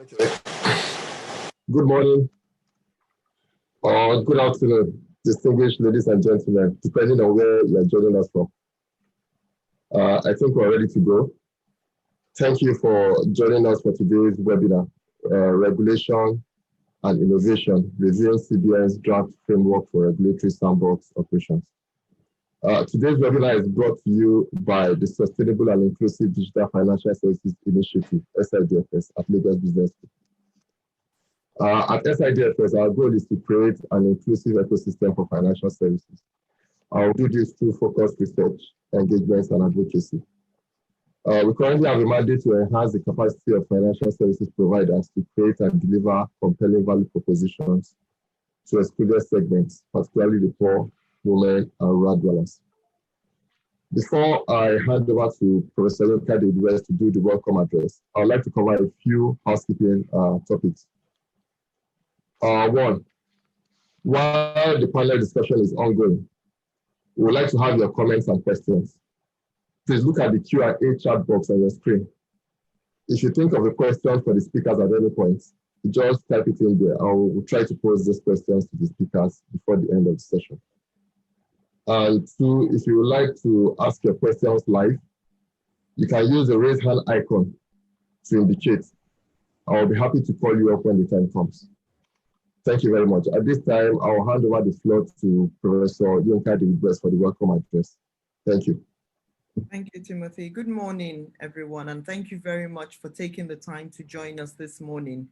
Okay. Good morning or good afternoon, distinguished ladies and gentlemen, depending on where you are joining us from. I think we're ready to go. Thank you for joining us for today's webinar, Regulation and Innovation, Reviewing CBN's Draft Framework for Regulatory Sandbox Operations. Today's webinar is brought to you by the Sustainable and Inclusive Digital Financial Services Initiative, SIDFS, at Lagos Business School. At SIDFS, our goal is to create an inclusive ecosystem for financial services. I'll do this through focused research, engagements, and advocacy. We currently have a mandate to enhance the capacity of financial services providers to create and deliver compelling value propositions to excluded segments, particularly the poor, women, and rural dwellers. Before I hand over to Professor Yonka to do the welcome address, I would like to cover a few housekeeping topics. One, while the panel discussion is ongoing, we would like to have your comments and questions. Please look at the Q&A chat box on your screen. If you think of a question for the speakers at any point, just type it in there. I will try to pose these questions to the speakers before the end of the session. And two, if you would like to ask your questions live, you can use the raise hand icon to indicate. I will be happy to call you up when the time comes. Thank you very much. At this time, I will hand over the floor to Professor Yonka for the welcome address. Thank you. Thank you, Timothy. Good morning, everyone, and thank you very much for taking the time to join us this morning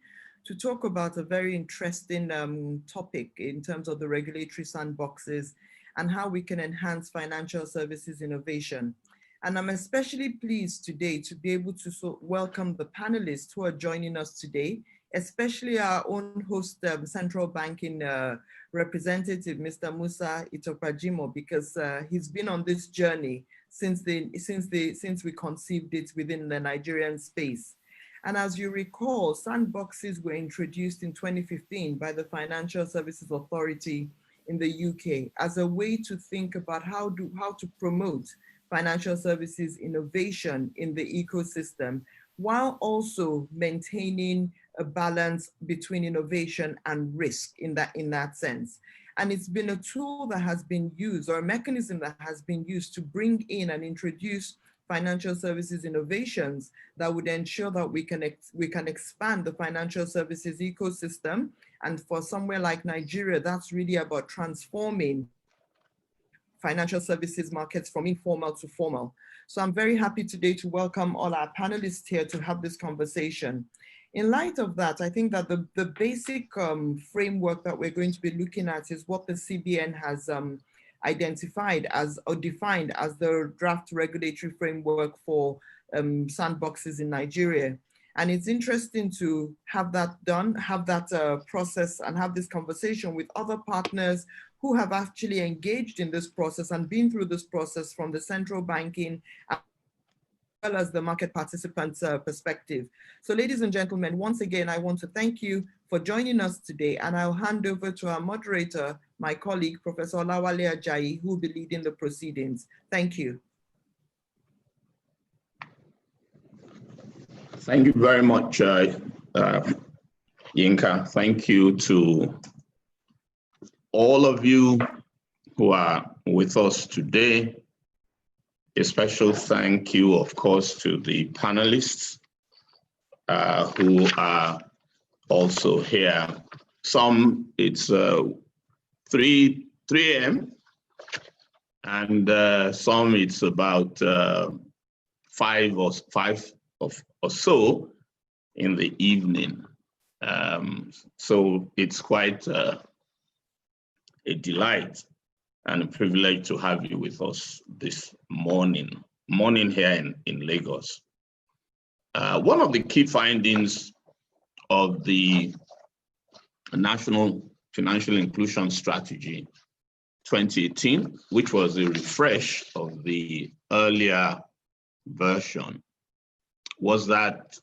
to talk about a very interesting topic in terms of the regulatory sandboxes and how we can enhance financial services innovation. And I'm especially pleased today to be able to welcome the panelists who are joining us today, especially our own host, central banking representative, Mr. Musa Itopa-Jimoh, because he's been on this journey since we conceived it within the Nigerian space. And as you recall, sandboxes were introduced in 2015 by the Financial Services Authority in the UK as a way to think about how to promote financial services innovation in the ecosystem, while also maintaining a balance between innovation and risk in that sense. And it's been a tool that has been used, or a mechanism that has been used to bring in and introduce financial services innovations that would ensure that we can expand the financial services ecosystem. And for somewhere like Nigeria, that's really about transforming financial services markets from informal to formal. So I'm very happy today to welcome all our panelists here to have this conversation. In light of that, I think that the basic framework that we're going to be looking at is what the CBN has identified as or defined as the draft regulatory framework for sandboxes in Nigeria. And it's interesting to have that done, have that process and have this conversation with other partners who have actually engaged in this process and been through this process from the central banking as well as the market participants' perspective. So ladies and gentlemen, once again, I want to thank you for joining us today, and I'll hand over to our moderator, my colleague, Professor Olawale Ajayi, who will be leading the proceedings. Thank you. Thank you very much, Yinka. Thank you to all of you who are with us today. A special thank you, of course, to the panelists who are also here. Some, it's 3 a.m. and some it's about 5 or so in the evening. So it's quite a delight and a privilege to have you with us this morning here in Lagos. One of the key findings of the National Financial Inclusion Strategy 2018, which was a refresh of the earlier version, was that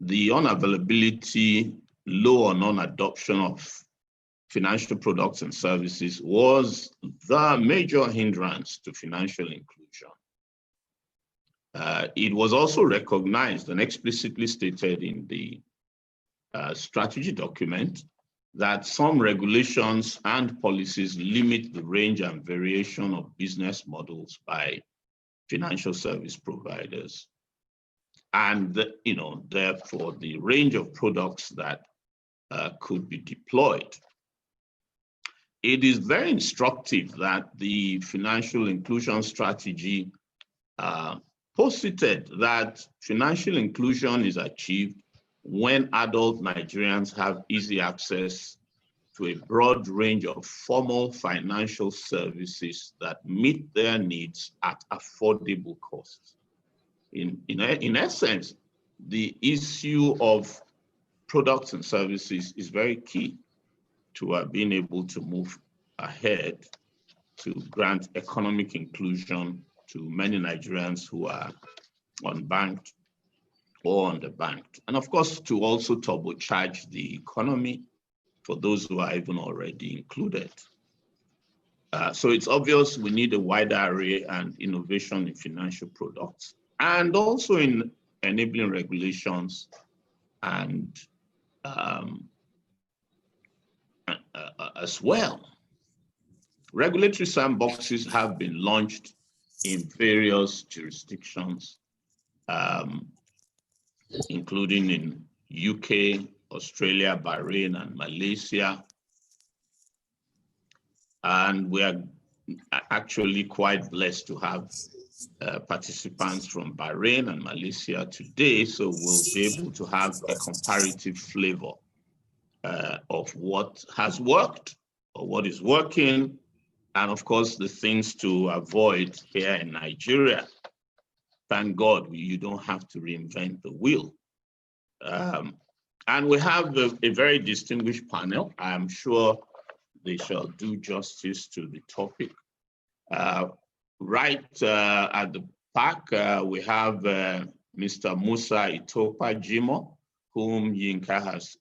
the unavailability, low or non-adoption of financial products and services was the major hindrance to financial inclusion. It was also recognized and explicitly stated in the strategy document that some regulations and policies limit the range and variation of business models by financial service providers. And therefore the range of products that could be deployed. It is very instructive that the financial inclusion strategy posited that financial inclusion is achieved when adult Nigerians have easy access to a broad range of formal financial services that meet their needs at affordable costs. In essence, the issue of products and services is very key to being able to move ahead to grant economic inclusion to many Nigerians who are unbanked or underbanked. And of course, to also turbocharge the economy for those who are even already included. So it's obvious we need a wider array and innovation in financial products and also in enabling regulations and as well. Regulatory sandboxes have been launched in various jurisdictions, including in UK, Australia, Bahrain, and Malaysia. And we are actually quite blessed to have participants from Bahrain and Malaysia today, so we'll be able to have a comparative flavor of what has worked or what is working, and of course the things to avoid here in Nigeria. Thank God you don't have to reinvent the wheel. And we have a very distinguished panel. I'm sure they shall do justice to the topic. Right at the back, we have Mr. Musa Itopa-Jimoh, whom Yinka has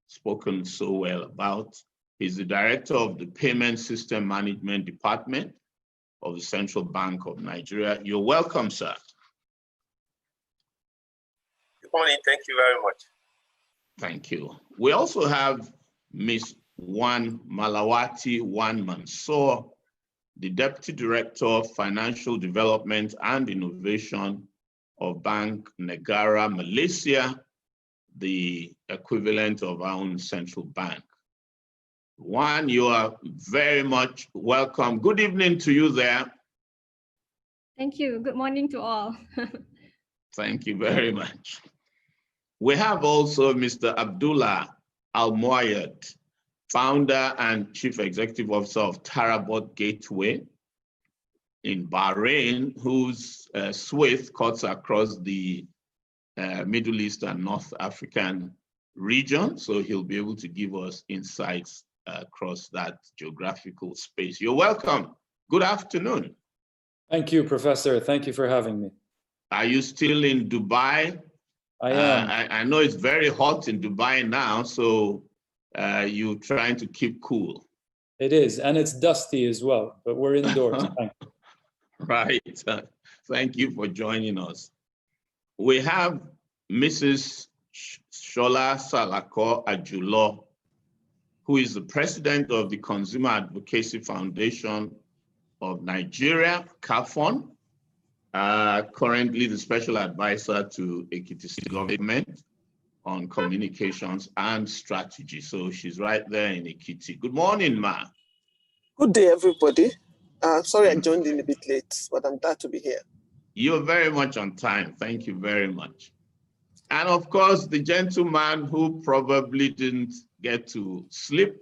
spoken so well about. He's the director of the Payment System Management Department of the Central Bank of Nigeria. You're welcome, sir. Good morning, thank you very much. Thank you. We also have Ms. Malawati Mansor, the Deputy Director of Financial Development and Innovation of Bank Negara, Malaysia, the equivalent of our own central bank. You are very much welcome. Good evening to you there. Thank you. Good morning to all. Thank you very much. We have also Mr. Abdulla Almoayed, founder and chief executive officer of Tarabut Gateway in Bahrain, whose swath cuts across the Middle East and North African region. So he'll be able to give us insights across that geographical space. You're welcome. Good afternoon. Thank you, Professor. Thank you for having me. Are you still in Dubai? I am. I know it's very hot in Dubai now, so you're trying to keep cool. It is, and it's dusty as well, but we're indoors. Right. Thank you for joining us. We have Mrs. Sola Saloko-Ajulo, who is the president of the Consumer Advocacy Foundation of Nigeria, CAFON, currently the special advisor to Ekiti State government on communications and strategy. So she's right there in Ekiti. Good morning, ma. Good day, everybody. Sorry I joined in a bit late, but I'm glad to be here. You're very much on time. Thank you very much. And of course, the gentleman who probably didn't get to sleep,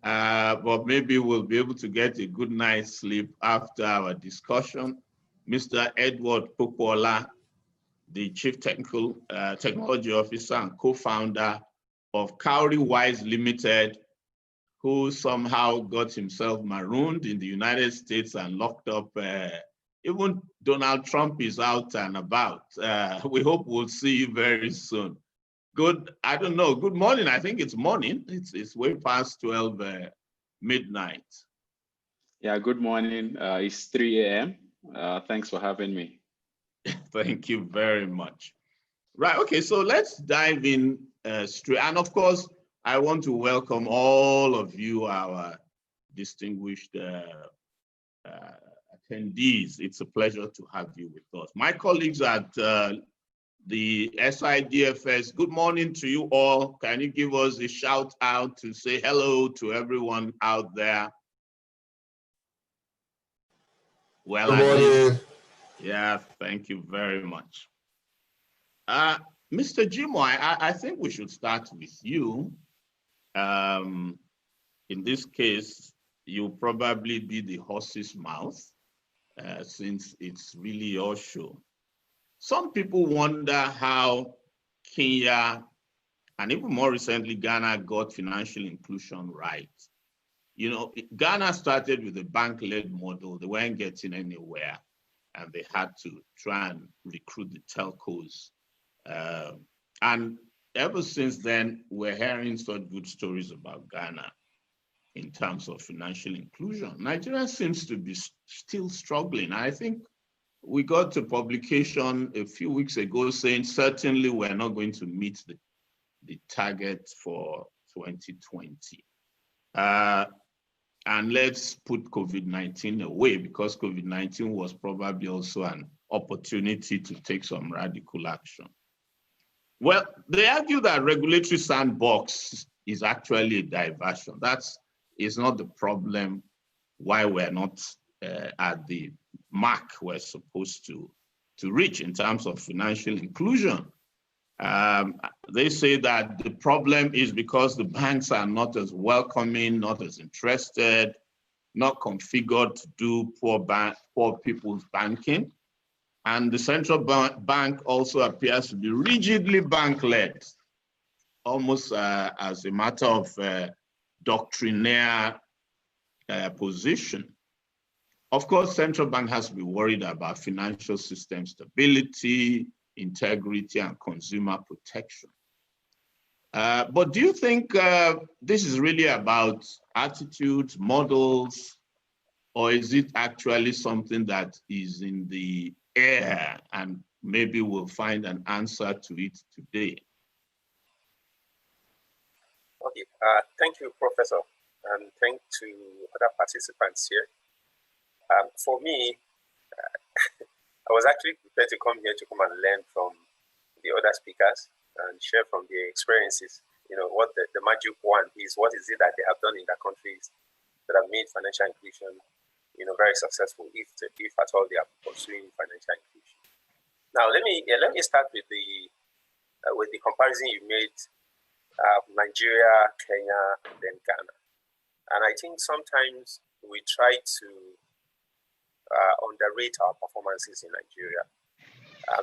but maybe we'll be able to get a good night's sleep after our discussion, Mr. Edward Popoola, the Chief Technology Officer and co-founder of Cowrywise Limited, who somehow got himself marooned in the United States and locked up. Even Donald Trump is out and about. We hope we'll see you very soon. Good, I don't know. Good morning. I think it's morning. It's way past 12 midnight. Yeah, good morning. It's 3 a.m. Thanks for having me. Thank you very much. Right, okay, so let's dive in straight. And of course, I want to welcome all of you, our distinguished attendees. It's a pleasure to have you with us. My colleagues at the SIDFS, good morning to you all. Can you give us a shout out to say hello to everyone out there? Well, good morning. Yeah, thank you very much. Mr. Jimoh, I think we should start with you. In this case, you'll probably be the horse's mouth since it's really your show. Some people wonder how Kenya, and even more recently, Ghana got financial inclusion right. You know, Ghana started with a bank-led model. They weren't getting anywhere, and they had to try and recruit the telcos. And ever since then, we're hearing such good stories about Ghana in terms of financial inclusion. Nigeria seems to be still struggling. I think we got a publication a few weeks ago saying certainly we're not going to meet the target for 2020. And let's put COVID-19 away, because COVID-19 was probably also an opportunity to take some radical action. Well, they argue that regulatory sandbox is actually a diversion. That is not the problem why we're not at the mark we're supposed to reach in terms of financial inclusion. They say that the problem is because the banks are not as welcoming, not as interested, not configured to do poor people's banking. And the central bank also appears to be rigidly bank-led, almost as a matter of doctrinaire position. Of course, central bank has to be worried about financial system stability, integrity, and consumer protection. But do you think this is really about attitudes, models, or is it actually something that is in the air and maybe we'll find an answer to it today? Okay, thank you, Professor, and thank to other participants here. For me, I was actually prepared to come here to come and learn from the other speakers and share from their experiences. You know, what the magic one is, what is it that they have done in their countries that have made financial inclusion, you know, very successful, if at all they are pursuing financial inclusion. Now, let me start with the comparison you made of Nigeria, Kenya, and then Ghana. And I think sometimes we try to underrate our performances in Nigeria.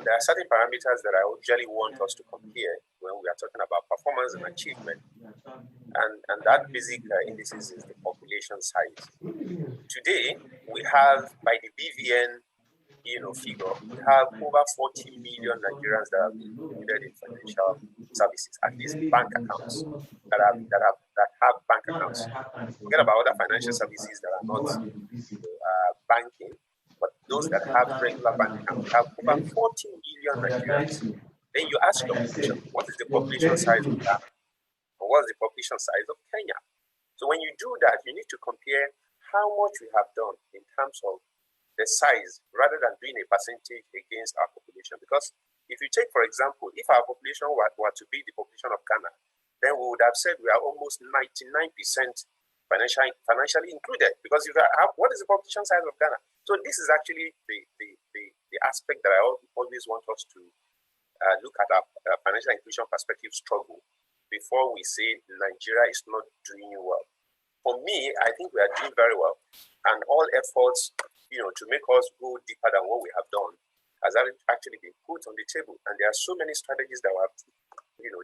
There are certain parameters that I usually want us to compare when we are talking about performance and achievement. And that basic indices is the population size. Today, we have, by the BVN figure, we have over 40 million Nigerians that have been included in financial services, at least bank accounts that have bank accounts. Forget about other financial services that are not banking, but those that have regular bank accounts. We have over 40 million Nigerians. Then you ask your question, what is the population size of Ghana? Or what is the population size of Kenya? So when you do that, you need to compare how much we have done in terms of the size rather than doing a percentage against our population. Because if you take, for example, if our population were to be the population of Ghana, then we would have said we are almost 99% financially included. Because if what is the population size of Ghana? So this is actually the aspect that I always want us to look at our financial inclusion perspective struggle before we say Nigeria is not doing well. For me, I think we are doing very well, and all efforts, to make us go deeper than what we have done has actually been put on the table. And there are so many strategies that we have,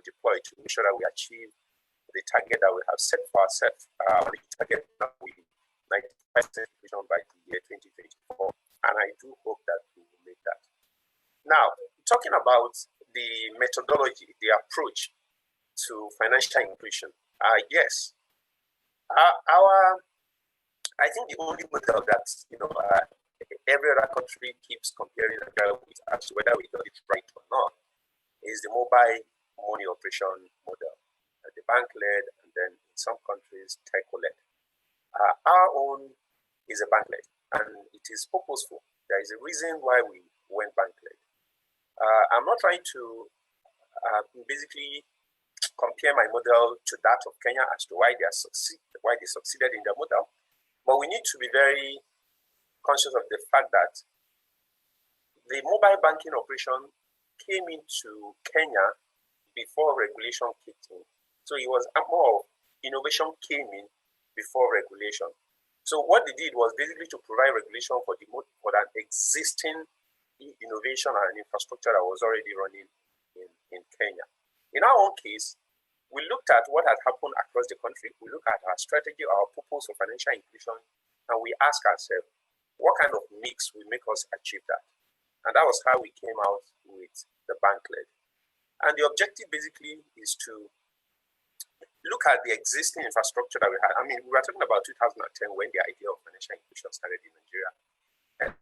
deployed to make sure that we achieve the target that we have set for ourselves. The target that we 95% inclusion by the year 2024, and I do hope that we will make that. Now, talking about the methodology, the approach to financial inclusion. Yes, I think the only model that every other country keeps comparing with as to whether we got it right or not is the mobile money operation model, the bank-led, and then in some countries tech-led. Our own is a bank-led, and it is purposeful. There is a reason why we went bank-led. I'm not trying to basically compare my model to that of Kenya as to why they succeeded in their model. But we need to be very conscious of the fact that the mobile banking operation came into Kenya before regulation kicked in. So it was more of innovation came in before regulation. So what they did was basically to provide regulation for an existing innovation and infrastructure that was already running in Kenya. In our own case, we looked at what had happened across the country. We looked at our strategy, our purpose of financial inclusion, and we asked ourselves, what kind of mix will make us achieve that? And that was how we came out with the bank-led. And the objective basically is to look at the existing infrastructure that we had. I mean, we were talking about 2010 when the idea of financial inclusion started in Nigeria, and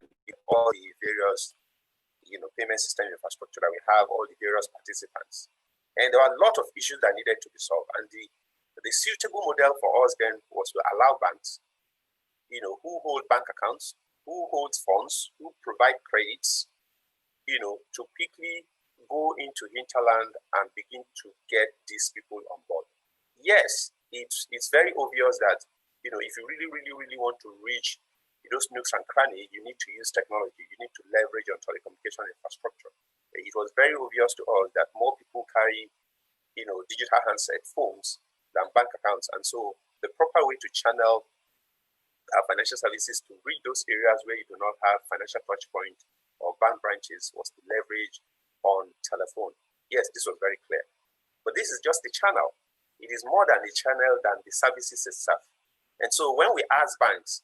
all the various payment system infrastructure that we have, all the various participants. And there were a lot of issues that needed to be solved. And the suitable model for us then was to allow banks, who hold bank accounts, who holds funds, who provide credits, to quickly go into hinterland and begin to get these people on board. Yes, it's very obvious that, if you really, really, really want to reach those nooks and crannies, you need to use technology. You need to leverage your telecommunication infrastructure. It was very obvious to us that more people carry, digital handset phones than bank accounts. And so the proper way to channel financial services to reach those areas where you do not have financial touch point or bank branches was to leverage on telephone. Yes, this was very clear. But this is just the channel. It is more than the channel than the services itself. And so when we ask banks,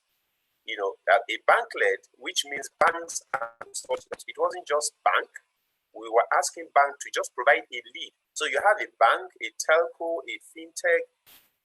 a bank-led, which means banks and sources, it wasn't just bank. We were asking bank to just provide a lead. So you have a bank, a telco, a fintech,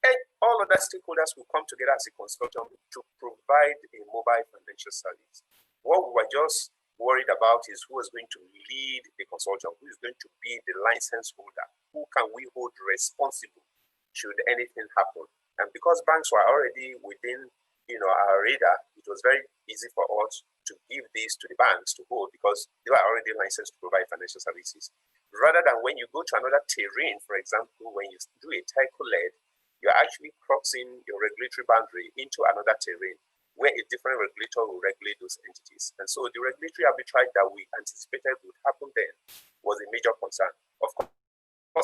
and all other stakeholders will come together as a consortium to provide a mobile financial service. What we were just worried about is who is going to lead the consortium, who is going to be the license holder, who can we hold responsible should anything happen. And because banks were already within our radar, it was very easy for us to give this to the banks to hold because they were already licensed to provide financial services. Rather than when you go to another terrain, for example, when you do a telco-led, you're actually crossing your regulatory boundary into another terrain where a different regulator will regulate those entities. And so the regulatory arbitrage that we anticipated would happen then was a major concern. Of course,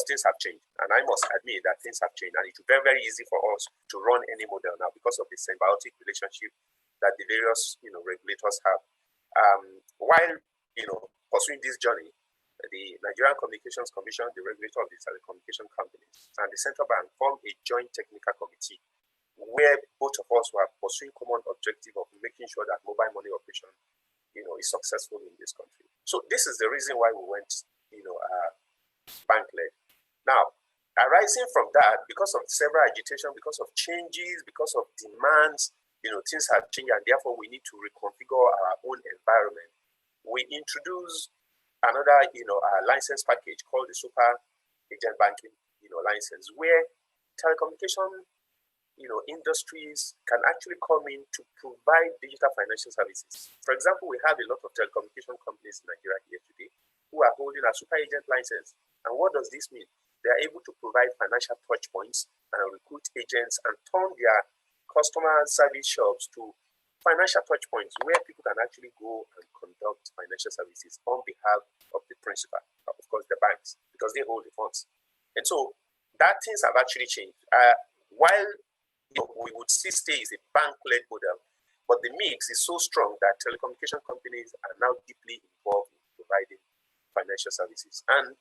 things have changed, and I must admit that things have changed, and it's very, very easy for us to run any model now because of the symbiotic relationship that the various regulators have. While pursuing this journey, the Nigerian Communications Commission, the regulator of the telecommunication companies, and the central bank formed a joint technical committee where both of us were pursuing common objective of making sure that mobile money operation is successful in this country. So this is the reason why we went bank-led. Now, arising from that, because of several agitation, because of changes, because of demands, things have changed, and therefore we need to reconfigure our own environment. We introduced another, license package called the Super Agent Banking, license, where telecommunication, industries can actually come in to provide digital financial services. For example, we have a lot of telecommunication companies in Nigeria here today who are holding a Super Agent license. And what does this mean? They are able to provide financial touch points and recruit agents and turn their customer service shops to financial touch points where people can actually go and conduct financial services on behalf of the principal, of course, the banks, because they hold the funds. And so that things have actually changed. While we would still stay as a bank-led model, but the mix is so strong that telecommunication companies are now deeply involved in providing financial services. And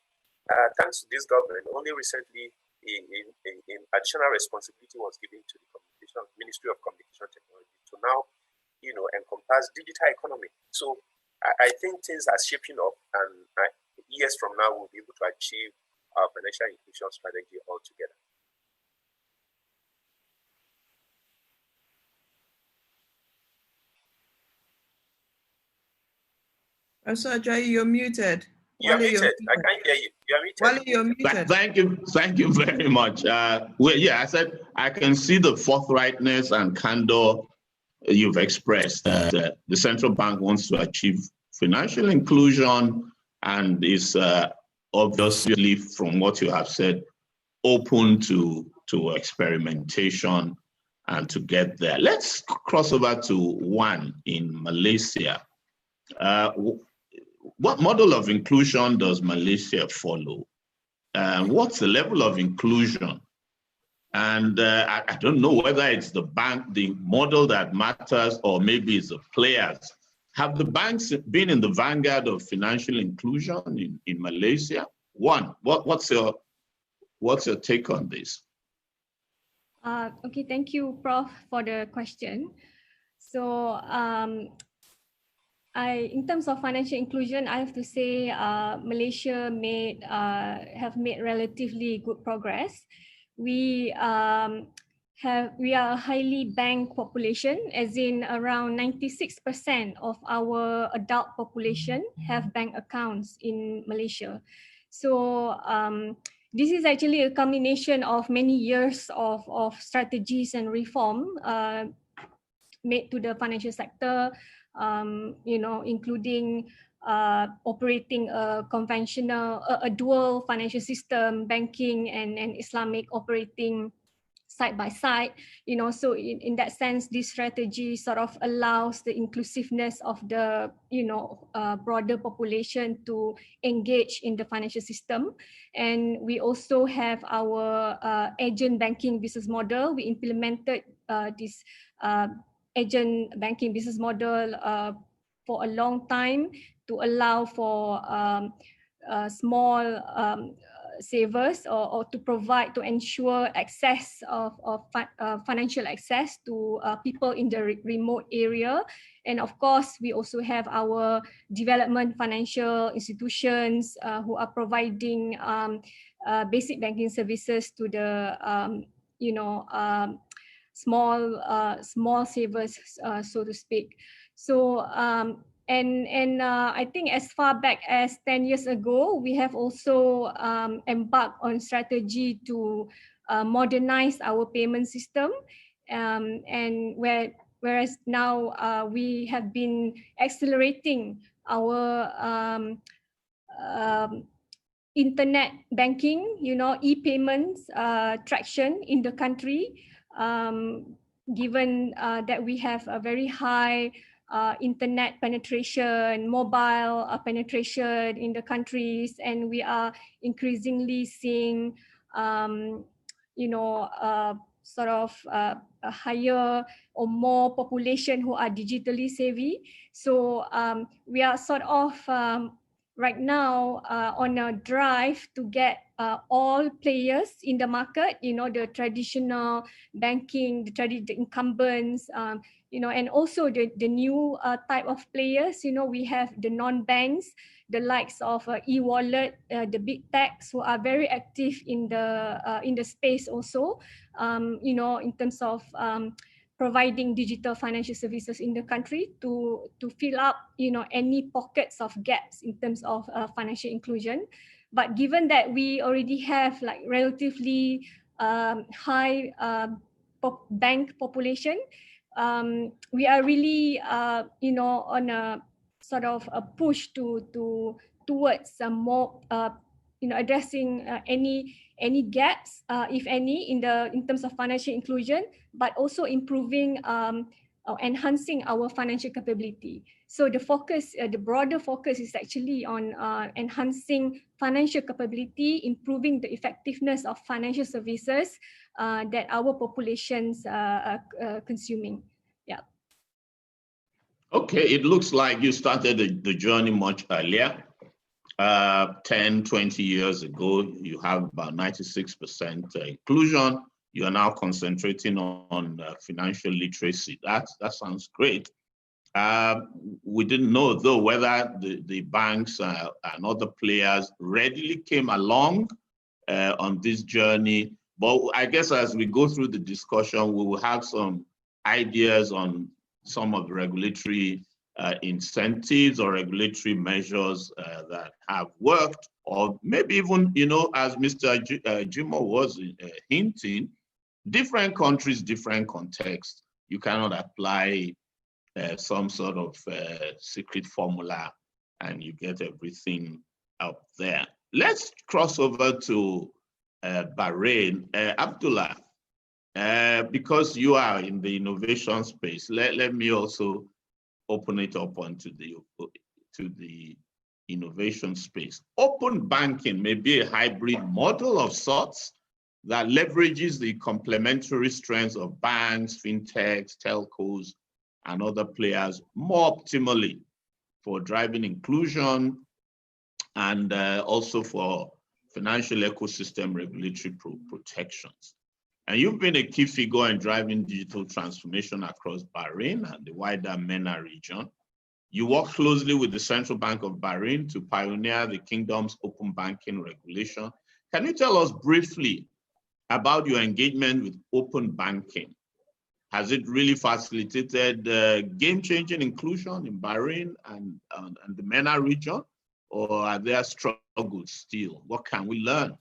thanks to this government, only recently an additional responsibility was given to the Ministry of Communication Technology to now, encompass digital economy. So I think things are shaping up, and years from now we'll be able to achieve our financial inclusion strategy altogether. Professor Ajayi, you're muted. You're muted. I can't hear you. You're muted. Wale, you're muted. Thank you very much. Well, yeah, I said I can see the forthrightness and candor you've expressed. The central bank wants to achieve financial inclusion and is obviously, from what you have said, open to experimentation and to get there. Let's cross over to one in Malaysia. What model of inclusion does Malaysia follow? What's the level of inclusion? And I don't know whether it's the model that matters, or maybe it's the players. Have the banks been in the vanguard of financial inclusion in Malaysia? One, what's your take on this? Okay, thank you, Prof, for the question. So, in terms of financial inclusion, I have to say Malaysia have made relatively good progress. We are a highly banked population, as in around 96% of our adult population have bank accounts in Malaysia. So this is actually a combination of many years of strategies and reform made to the financial sector, including operating a conventional, a dual financial system, banking and Islamic operating side by side. So in that sense, this strategy sort of allows the inclusiveness of the broader population to engage in the financial system. And we also have our agent banking business model. We implemented this agent banking business model for a long time to allow for small savers or to ensure access of financial access to people in the remote area. And of course, we also have our development financial institutions who are providing basic banking services to the small savers, so to speak. So I think as far back as 10 years ago, we have also embarked on strategy to modernize our payment system, and whereas now we have been accelerating our internet banking, e-payments traction in the country, given that we have a very high internet penetration, mobile penetration in the countries, and we are increasingly seeing, sort of a higher or more population who are digitally savvy. So we are sort of right now on a drive to get all players in the market, the traditional banking, the incumbents, and also the new type of players. We have the non-banks, the likes of e-wallet, the big techs who are very active in the space also, in terms of providing digital financial services in the country to fill up, any pockets of gaps in terms of financial inclusion. But given that we already have like relatively high bank population, we are really, on a sort of a push towards some more, addressing any gaps, if any, in terms of financial inclusion, but also improving or enhancing our financial capability. So the focus, the broader focus is actually on enhancing financial capability, improving the effectiveness of financial services that our populations are consuming. Yeah. Okay, it looks like you started the journey much earlier. 10, 20 years ago, you have about 96% inclusion. You are now concentrating on financial literacy. That sounds great. We didn't know, though, whether the banks and other players readily came along on this journey. But I guess as we go through the discussion, we will have some ideas on some of the regulatory incentives or regulatory measures that have worked, or maybe even, you know, as Mr. Jimoh was hinting, different countries, different contexts. You cannot apply some sort of secret formula and you get everything up there. Let's cross over to Bahrain. Abdulla, because you are in the innovation space, let me also open it up onto the innovation space. Open banking may be a hybrid model of sorts that leverages the complementary strengths of banks, fintechs, telcos, and other players more optimally for driving inclusion and also for financial ecosystem regulatory protections. And you've been a key figure in driving digital transformation across Bahrain and the wider MENA region. You work closely with the Central Bank of Bahrain to pioneer the kingdom's open banking regulation. Can you tell us briefly about your engagement with open banking? Has it really facilitated game-changing inclusion in Bahrain and the MENA region, or are there struggles still? What can we learn?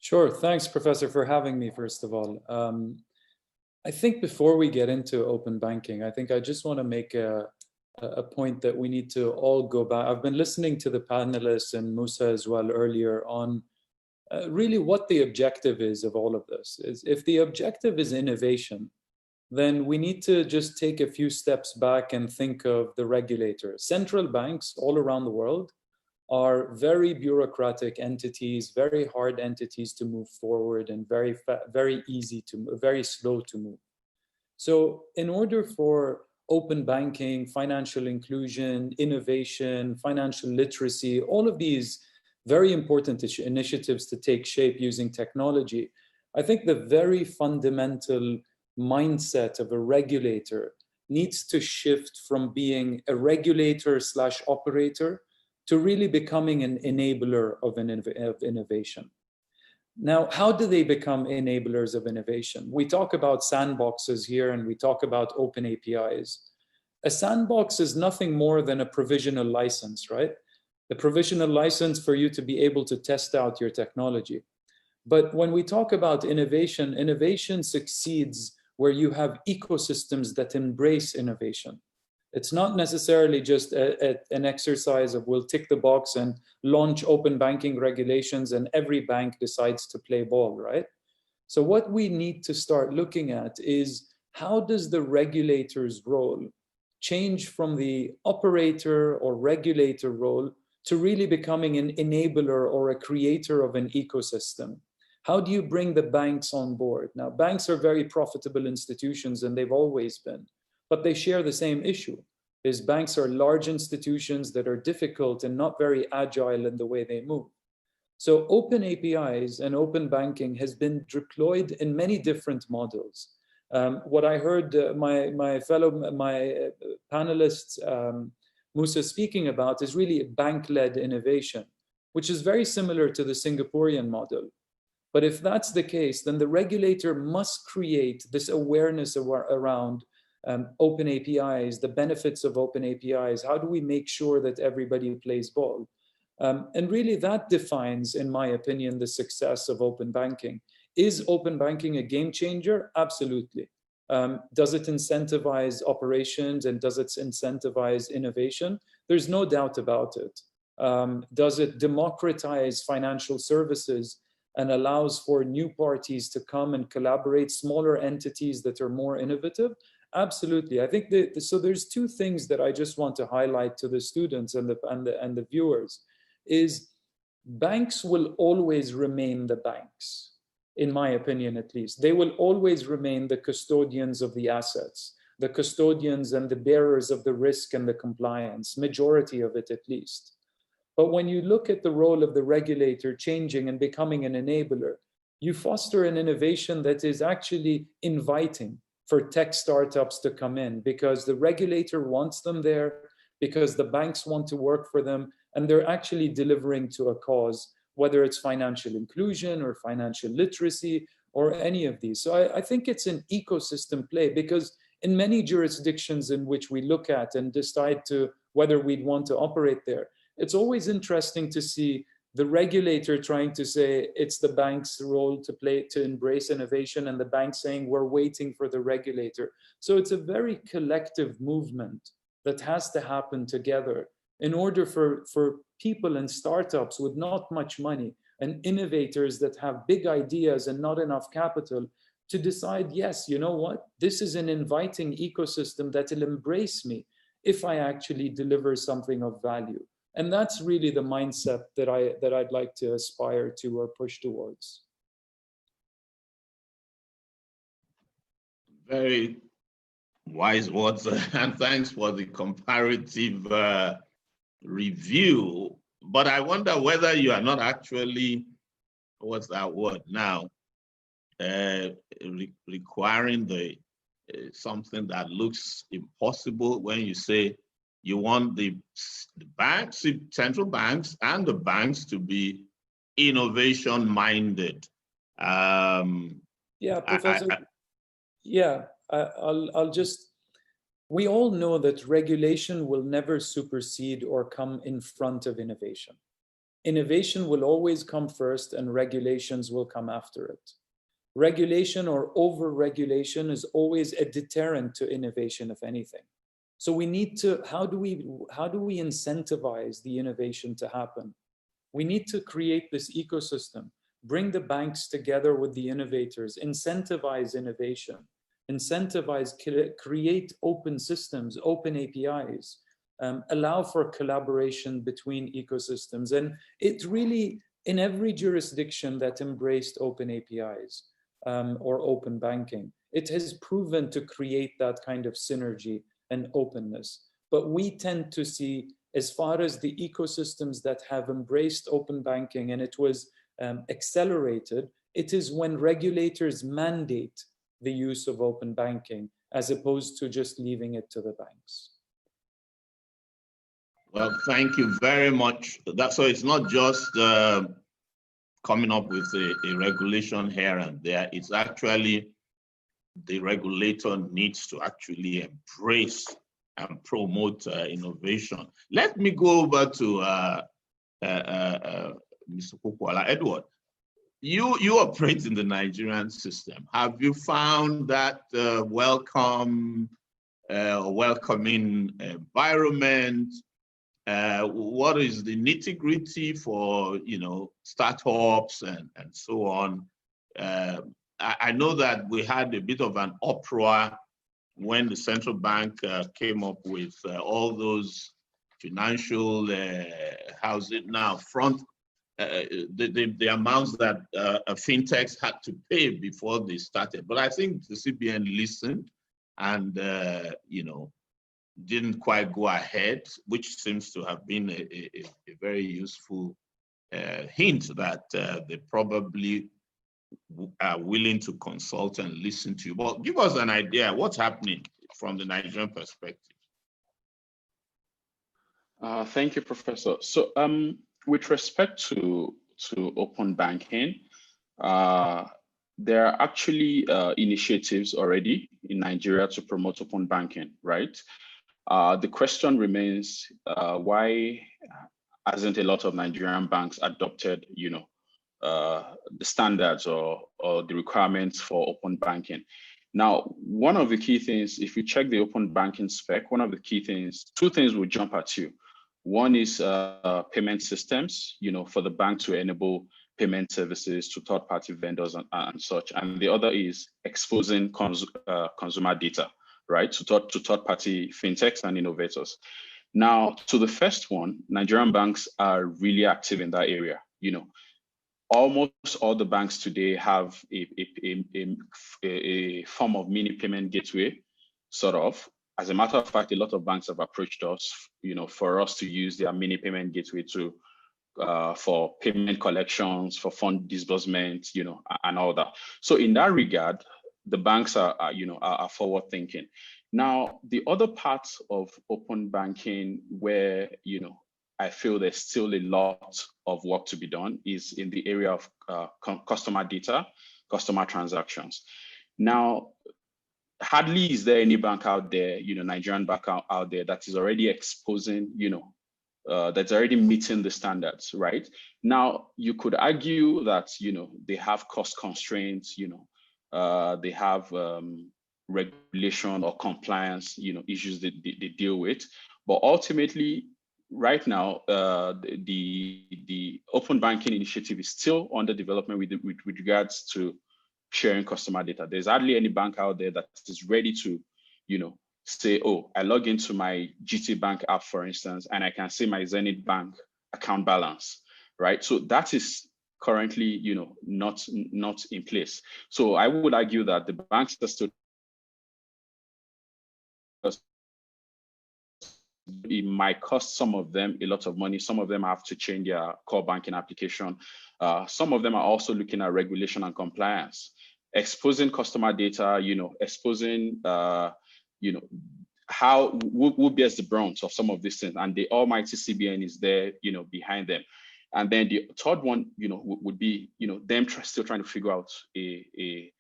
Sure, thanks, Professor, for having me, first of all. I think before we get into open banking, I think I just want to make a point that we need to all go back. I've been listening to the panelists and Musa as well earlier on really what the objective is of all of this. If the objective is innovation, then we need to just take a few steps back and think of the regulator. Central banks all around the world are very bureaucratic entities, very hard entities to move forward, and very slow to move. So in order for open banking, financial inclusion, innovation, financial literacy, all of these very important initiatives to take shape using technology, I think the very fundamental mindset of a regulator needs to shift from being a regulator / operator to really becoming an enabler of innovation. Now, how do they become enablers of innovation? We talk about sandboxes here and we talk about open APIs. A sandbox is nothing more than a provisional license, right? The provisional license for you to be able to test out your technology. But when we talk about innovation, innovation succeeds where you have ecosystems that embrace innovation. It's not necessarily just an exercise of we'll tick the box and launch open banking regulations and every bank decides to play ball, right? So what we need to start looking at is how does the regulator's role change from the operator or regulator role to really becoming an enabler or a creator of an ecosystem? How do you bring the banks on board? Now, banks are very profitable institutions and they've always been, but they share the same issue. Is banks are large institutions that are difficult and not very agile in the way they move. So open APIs and open banking has been deployed in many different models. What I heard my panelists, Musa, speaking about is really bank-led innovation, which is very similar to the Singaporean model. But if that's the case, then the regulator must create this awareness around open APIs, the benefits of open APIs. How do we make sure that everybody plays ball? And really that defines, in my opinion, the success of open banking. Is open banking a game changer? Absolutely. Does it incentivize operations and does it incentivize innovation? There's no doubt about it. Does it democratize financial services and allows for new parties to come and collaborate, smaller entities that are more innovative? Absolutely. I think so there's two things that I just want to highlight to the students and the viewers is banks will always remain the banks, in my opinion at least. They will always remain the custodians of the assets, the custodians and the bearers of the risk and the compliance, majority of it at least. But when you look at the role of the regulator changing and becoming an enabler, you foster an innovation that is actually inviting for tech startups to come in because the regulator wants them there, because the banks want to work for them, and they're actually delivering to a cause whether it's financial inclusion or financial literacy or any of these. So I think it's an ecosystem play, because in many jurisdictions in which we look at and decide to whether we'd want to operate there, it's always interesting to see the regulator trying to say it's the bank's role to play to embrace innovation, and the bank saying we're waiting for the regulator. So it's a very collective movement that has to happen together in order for people and startups with not much money and innovators that have big ideas and not enough capital to decide, yes, you know what, this is an inviting ecosystem that will embrace me if I actually deliver something of value. And that's really the mindset that I'd like to aspire to or push towards. Very wise words, and thanks for the comparative review. But I wonder whether you are not actually, what's that word now, requiring the something that looks impossible when you say you want the banks, central banks, and the banks to be innovation-minded. Yeah, Professor. I'll just. We all know that regulation will never supersede or come in front of innovation. Innovation will always come first, and regulations will come after it. Regulation or over-regulation is always a deterrent to innovation, if anything. So we need to, how do we incentivize the innovation to happen? We need to create this ecosystem, bring the banks together with the innovators, incentivize innovation, create open systems, open APIs, allow for collaboration between ecosystems. And it really, in every jurisdiction that embraced open APIs or open banking, it has proven to create that kind of synergy and openness. But we tend to see, as far as the ecosystems that have embraced open banking and it was accelerated, it is when regulators mandate the use of open banking as opposed to just leaving it to the banks. Well, thank you very much. So it's not just coming up with a regulation here and there. It's actually the regulator needs to actually embrace and promote innovation. Let me go over to Mr. Popoola. Edward, you operate in the Nigerian system. Have you found that welcoming environment? What is the nitty-gritty for startups and so on? I know that we had a bit of an uproar when the central bank came up with all those financial housing now front the amounts that fintechs had to pay before they started. But I think the CBN listened and didn't quite go ahead, which seems to have been a very useful hint that they probably are willing to consult and listen to you. But give us an idea, what's happening from the Nigerian perspective? Thank you, Professor. So with respect to open banking, there are actually initiatives already in Nigeria to promote open banking, right? The question remains, why hasn't a lot of Nigerian banks adopted, the standards or the requirements for open banking? Now, one of the key things, if you check the open banking spec, one of the key things, two things will jump at you. One is payment systems, for the bank to enable payment services to third-party vendors and such. And the other is exposing consumer data, right, to third-party fintechs and innovators. Now, to the first one, Nigerian banks are really active in that area. Almost all the banks today have a form of mini payment gateway, sort of. As a matter of fact, a lot of banks have approached us, for us to use their mini payment gateway to for payment collections, for fund disbursement, and all that. So in that regard, the banks are forward thinking. Now, the other parts of open banking where, I feel there's still a lot of work to be done is in the area of customer data, customer transactions. Now, hardly is there any bank out there, Nigerian bank out there that is already exposing, that's already meeting the standards, right? Now, you could argue that, they have cost constraints, they have regulation or compliance, issues that they deal with. But ultimately, right now, the open banking initiative is still under development with regards to sharing customer data. There's hardly any bank out there that is ready to, say, oh, I log into my GT Bank app, for instance, and I can see my Zenith Bank account balance, right? So that is currently, not in place. So I would argue that the banks are still, it might cost some of them a lot of money. Some of them have to change their core banking application. Some of them are also looking at regulation and compliance, exposing customer data, exposing, who bears the brunt of some of these things, and the almighty CBN is there, behind them. And then the third one, would be, them still trying to figure out a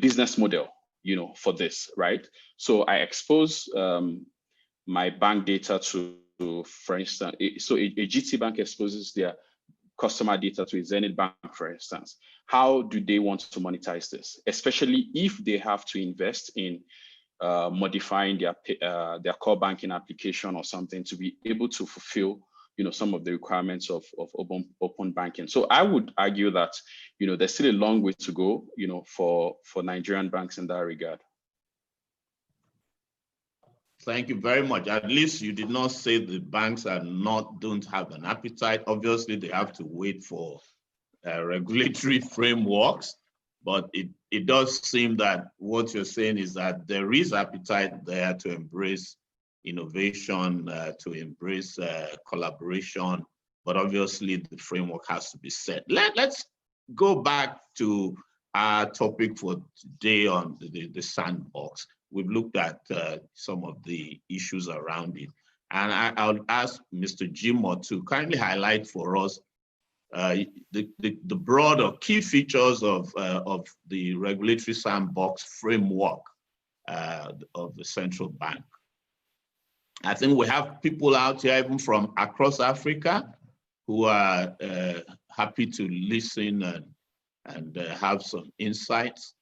business model, for this, right? So I expose my bank data to, for instance, so a GT Bank exposes their customer data to a Zenith Bank, for instance. How do they want to monetize this? Especially if they have to invest in modifying their core banking application or something to be able to fulfill, some of the requirements of open banking. So I would argue that, there's still a long way to go, for Nigerian banks in that regard. Thank you very much. At least you did not say the banks don't have an appetite. Obviously, they have to wait for regulatory frameworks, but it does seem that what you're saying is that there is appetite there to embrace innovation, to embrace collaboration, but obviously the framework has to be set. Let's go back to our topic for today on the sandbox. We've looked at some of the issues around it. And I'll ask Mr. Jimoh to kindly highlight for us the broader key features of the regulatory sandbox framework of the central bank. I think we have people out here even from across Africa who are happy to listen and have some insights.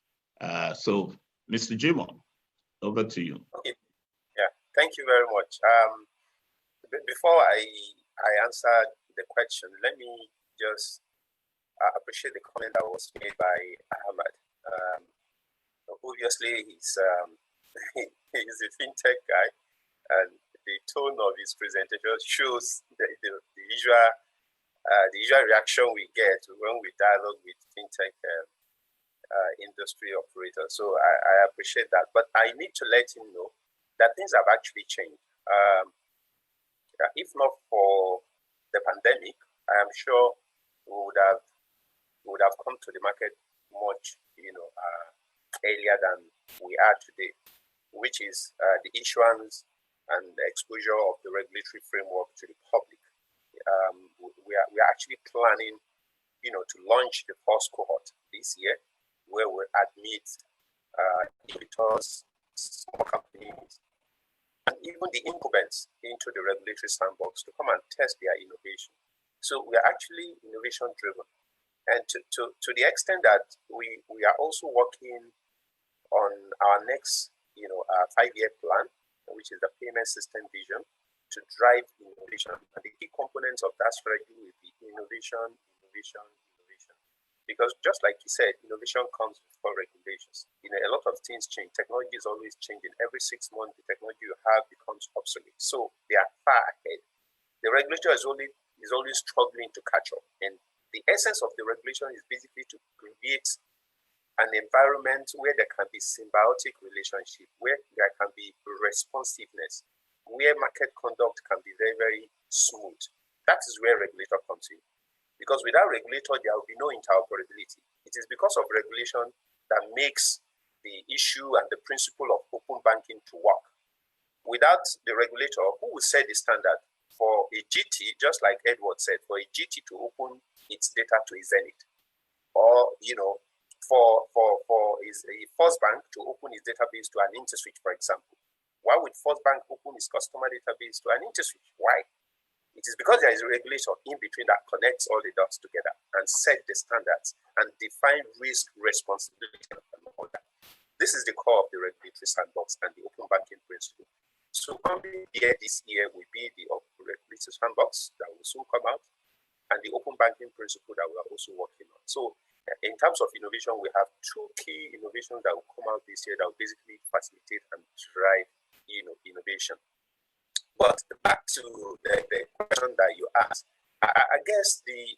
So, Mr. Jimoh, over to you. Okay. Yeah, thank you very much. Before I answer the question, let me just appreciate the comment that was made by Ahmad. Obviously, he's a fintech guy, and the tone of his presentation shows the usual reaction we get when we dialogue with fintech industry operators. So I appreciate that, but I need to let him know that things have actually changed. If not for the pandemic, I am sure we would have come to the market much earlier than we are today, which is the issuance and the exposure of the regulatory framework to the public. We are actually planning, to launch the first cohort this year, where we admit innovators, small companies, and even the incumbents into the regulatory sandbox to come and test their innovation. So we are actually innovation driven. And to the extent that we are also working on our next 5-year plan, which is the payment system vision, to drive innovation. And the key components of that strategy will be innovation. Because just like you said, innovation comes before regulations. A lot of things change. Technology is always changing. Every 6 months, the technology you have becomes obsolete. So they are far ahead. The regulator is always struggling to catch up. And the essence of the regulation is basically to create an environment where there can be symbiotic relationship, where there can be responsiveness, where market conduct can be very, very smooth. That is where regulator comes in. Because without regulator, there will be no interoperability. It is because of regulation that makes the issue and the principle of open banking to work. Without the regulator, who will set the standard for a GT, just like Edward said, for a GT to open its data to a Zenith, or for a First Bank to open its database to an Interswitch, for example. Why would First Bank open its customer database to an Interswitch? Why? It is because there is a regulator in between that connects all the dots together and set the standards and define risk, responsibility, and all that. This is the core of the regulatory sandbox and the open banking principle. So coming here this year will be the regulatory sandbox that will soon come out, and the open banking principle that we are also working on. So in terms of innovation, we have two key innovations that will come out this year that will basically facilitate and drive innovation. But back to the question that you asked, I guess the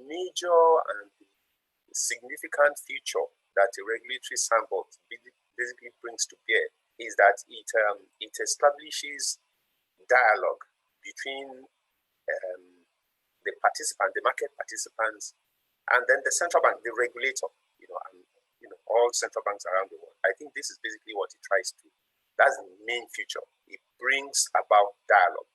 major and significant feature that a regulatory sandbox basically brings to bear is that it establishes dialogue between the market participants, and then the central bank, the regulator, and all central banks around the world. I think this is basically what it tries to. That's the main feature. It brings about dialogue.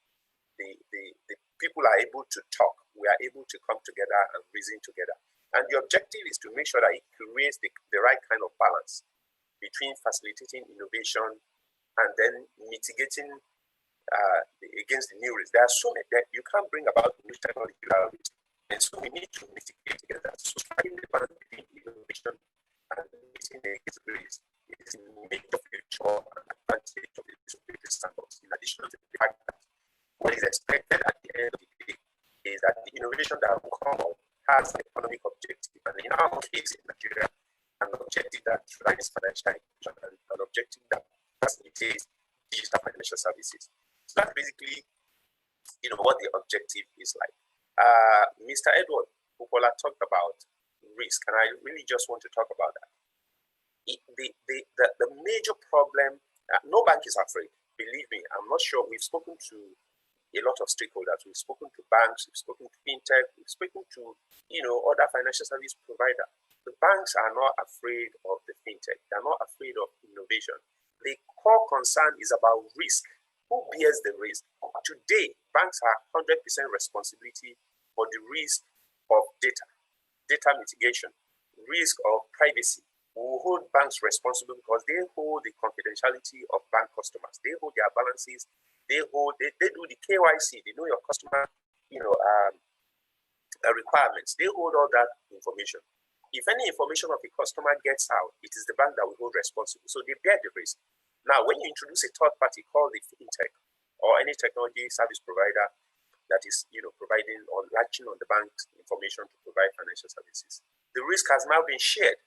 The people are able to talk. We are able to come together and reason together. And the objective is to make sure that it creates the right kind of balance between facilitating innovation and then mitigating against the new risks. There are so many that you can't bring about new technology without risk. And so we need to mitigate together. So striking the balance between innovation and mitigating against risk is a major feature and advantage of the regulatory sandbox. In addition to the fact that what is expected at the end of the day is that the innovation that will come up has an economic objective, and in our case in Nigeria, an objective that drives financial inclusion and an objective that facilitates digital financial services. So that's basically, what the objective is like. Mr. Edward Popoola talked about risk, and I really just want to talk about that. The major problem, no bank is afraid. Believe me, I'm not sure. We've spoken to a lot of stakeholders. We've spoken to banks, we've spoken to Fintech, we've spoken to, other financial service providers. The banks are not afraid of the Fintech. They're not afraid of innovation. The core concern is about risk. Who bears the risk? Today, banks are 100% responsibility for the risk of data mitigation, risk of privacy. We will hold banks responsible because they hold the confidentiality of bank customers. They hold their balances. They do the KYC. They know your customer, requirements. They hold all that information. If any information of a customer gets out, it is the bank that will hold responsible. So they bear the risk. Now, when you introduce a third party called the Fintech or any technology service provider that is, providing or latching on the bank's information to provide financial services, the risk has now been shared.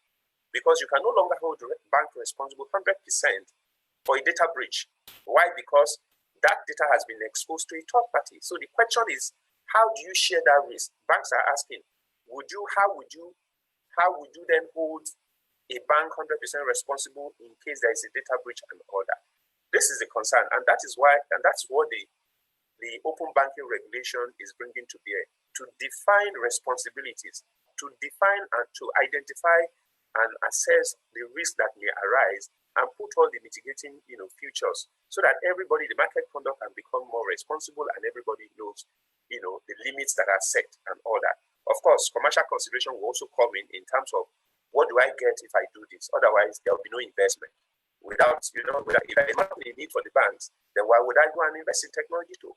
Because you can no longer hold the bank responsible 100% for a data breach. Why? Because that data has been exposed to a third party. So the question is, how do you share that risk? Banks are asking, how would you then hold a bank 100% responsible in case there is a data breach and all that? This is the concern, and that's what the open banking regulation is bringing to bear, to define responsibilities, to define and to identify and assess the risk that may arise and put all the mitigating, features so that everybody, the market conduct can become more responsible and everybody knows, the limits that are set and all that. Of course, commercial consideration will also come in terms of what do I get if I do this? Otherwise, there will be no investment. If there is not a need for the banks, then why would I go and invest in technology to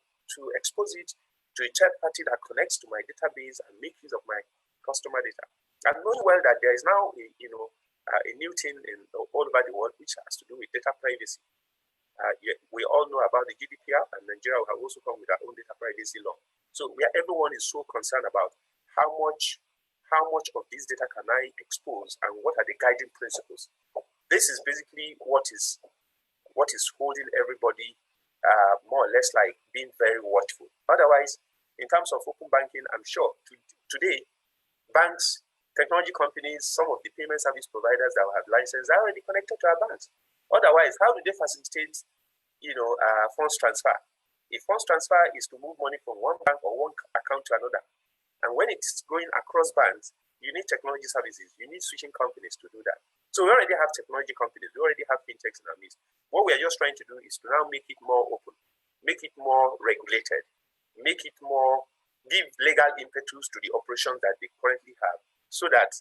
expose it to a third party that connects to my database and make use of my customer data? And knowing well that there is now a new thing all over the world which has to do with data privacy. We all know about the GDPR, and Nigeria will also come with our own data privacy law. So everyone is so concerned about how much of this data can I expose and what are the guiding principles. This is basically what is holding everybody more or less like being very watchful. Otherwise, in terms of open banking, I'm sure today banks, technology companies, some of the payment service providers that have license are already connected to our banks. Otherwise, how do they facilitate, funds transfer? If funds transfer is to move money from one bank or one account to another, and when it's going across banks, you need technology services, you need switching companies to do that. So we already have technology companies, we already have fintechs in our midst. What we are just trying to do is to now make it more open, make it more regulated, make it more, give legal impetus to the operations that they currently have, so that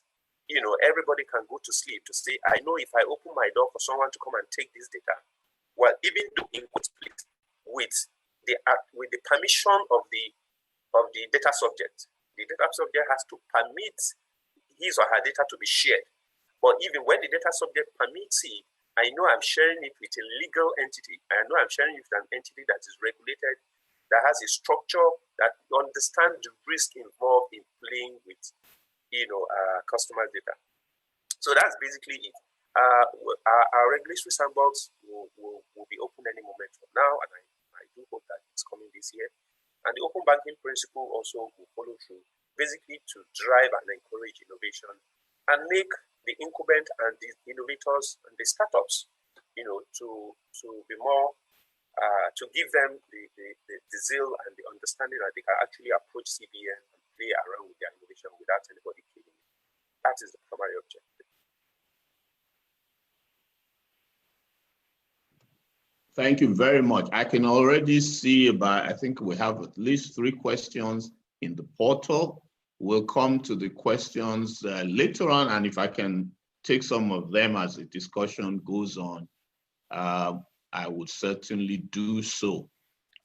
everybody can go to sleep to say, I know if I open my door for someone to come and take this data, well, even do input with the permission of the data subject. The data subject has to permit his or her data to be shared. But even when the data subject permits it, I know I'm sharing it with a legal entity. I know I'm sharing it with an entity that is regulated, that has a structure, that understands the risk involved in playing with customer data. So that's basically it. Our regulatory sandbox will be open any moment from now, and I do hope that it's coming this year. And the open banking principle also will follow through, basically to drive and encourage innovation and make the incumbent and the innovators and the startups, to be more, to give them the zeal and the understanding that they can actually approach CBN and play around with their innovation without anybody killing it. That is the primary objective. Thank you very much. I can already see I think we have at least 3 questions in the portal. We'll come to the questions later on, and if I can take some of them as the discussion goes on, I would certainly do so.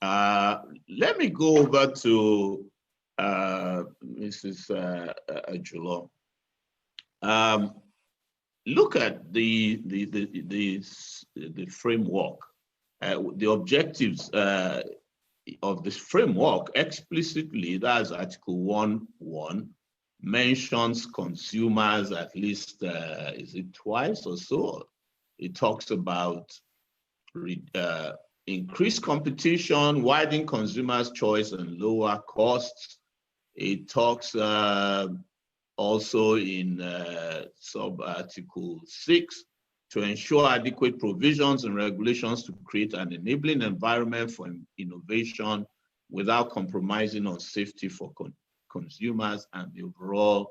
Let me go over to Mrs. Ajulo. Look at the framework. The objectives of this framework explicitly, that's Article 1.1, mentions consumers at least, is it twice or so? It talks about increased competition, widening consumers' choice and lower costs. It talks also in sub-Article 6, to ensure adequate provisions and regulations to create an enabling environment for innovation without compromising on safety for consumers and the overall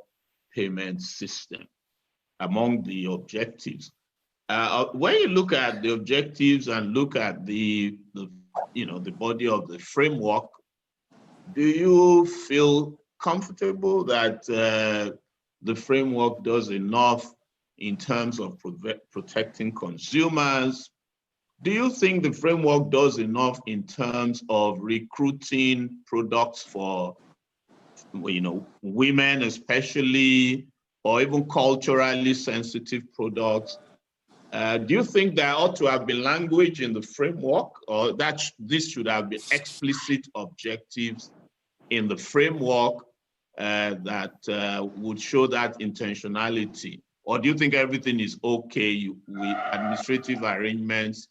payment system, among the objectives. When you look at the objectives and look at the body of the framework, do you feel comfortable that the framework does enough in terms of protecting consumers? Do you think the framework does enough in terms of recruiting products for, women especially, or even culturally sensitive products? Do you think there ought to have been language in the framework, or that this should have been explicit objectives in the framework that would show that intentionality? Or do you think everything is okay with administrative arrangements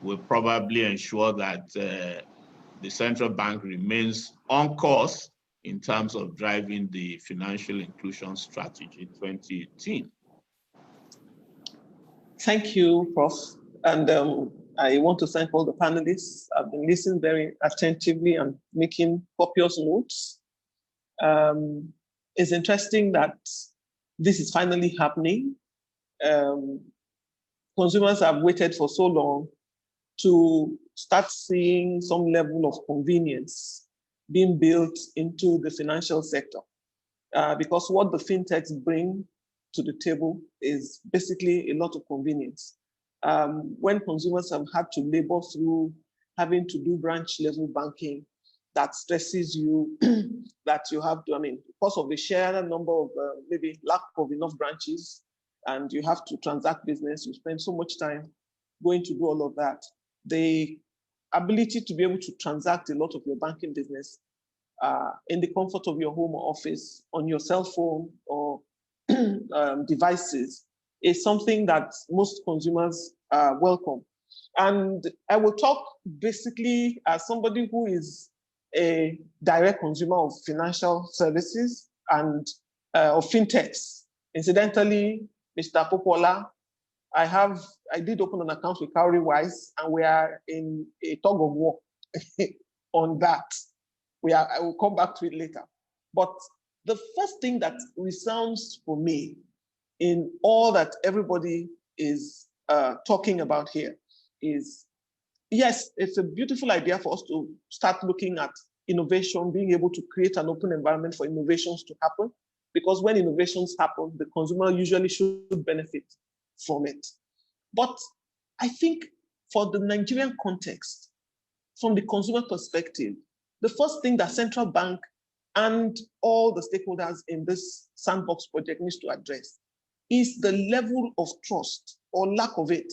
will probably ensure that the central bank remains on course in terms of driving the financial inclusion strategy 2018? Thank you, Prof. And I want to thank all the panelists. I've been listening very attentively and making copious notes. It's interesting that this is finally happening. Consumers have waited for so long to start seeing some level of convenience being built into the financial sector. Because what the fintechs bring to the table is basically a lot of convenience. When consumers have had to labor through having to do branch level banking, that stresses you, that you have to, because of the sheer number of maybe lack of enough branches, and you have to transact business, you spend so much time going to do all of that. The ability to be able to transact a lot of your banking business in the comfort of your home or office, on your cell phone or devices, is something that most consumers welcome. And I will talk basically as somebody who is a direct consumer of financial services and of fintechs. Incidentally, Mr. Popoola, I did open an account with Cowrywise, and we are in a tug of war on that. I will come back to it later. But the first thing that resounds for me in all that everybody is talking about here is yes, it's a beautiful idea for us to start looking at innovation, being able to create an open environment for innovations to happen, because when innovations happen, the consumer usually should benefit from it. But I think for the Nigerian context, from the consumer perspective, the first thing that central bank and all the stakeholders in this Sandbox project needs to address is the level of trust or lack of it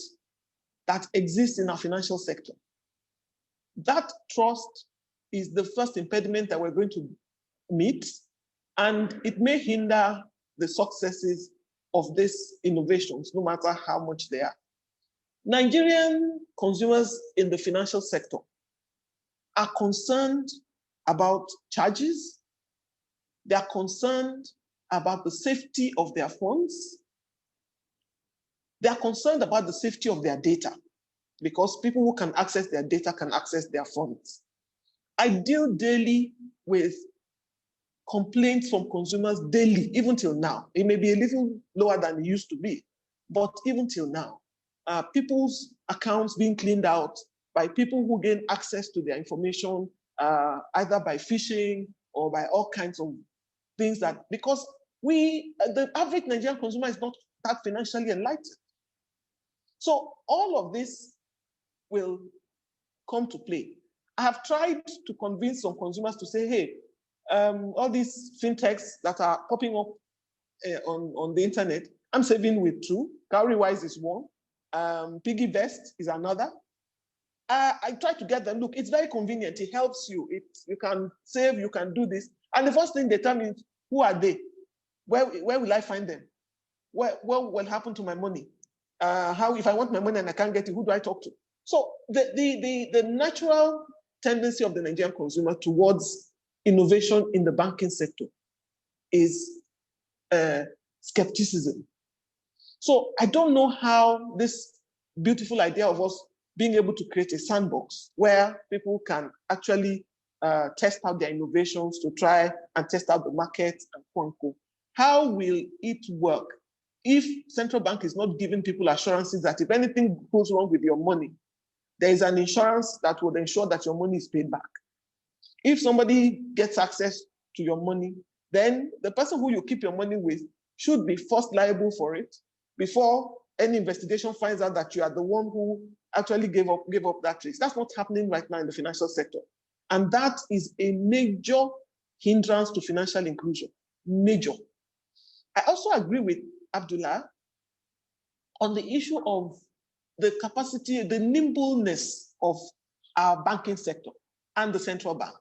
that exists in our financial sector. That trust is the first impediment that we're going to meet, and it may hinder the successes of these innovations, no matter how much they are. Nigerian consumers in the financial sector are concerned about charges. They are concerned about the safety of their funds. They are concerned about the safety of their data, because people who can access their data can access their funds. I deal daily with complaints from consumers daily, even till now. It may be a little lower than it used to be, but even till now, people's accounts being cleaned out by people who gain access to their information, either by phishing or by all kinds of things that, because the average Nigerian consumer is not that financially enlightened. So all of this will come to play. I have tried to convince some consumers to say, hey, all these fintechs that are popping up on the internet, I'm saving with two. Cowrywise is one. PiggyVest is another. I try to get them, look, it's very convenient. It helps you. You can save, you can do this. And the first thing they tell me is, who are they? Where will I find them? What will happen to my money? How, if I want my money and I can't get it, who do I talk to? So the natural tendency of the Nigerian consumer towards innovation in the banking sector is skepticism. So I don't know how this beautiful idea of us being able to create a sandbox where people can actually test out their innovations to try and test out the market and quote. How will it work if central bank is not giving people assurances that if anything goes wrong with your money, there is an insurance that will ensure that your money is paid back? If somebody gets access to your money, then the person who you keep your money with should be first liable for it before any investigation finds out that you are the one who actually gave up that risk. That's not happening right now in the financial sector. And that is a major hindrance to financial inclusion, major. I also agree with Abdulla on the issue of the capacity, the nimbleness of our banking sector and the central bank.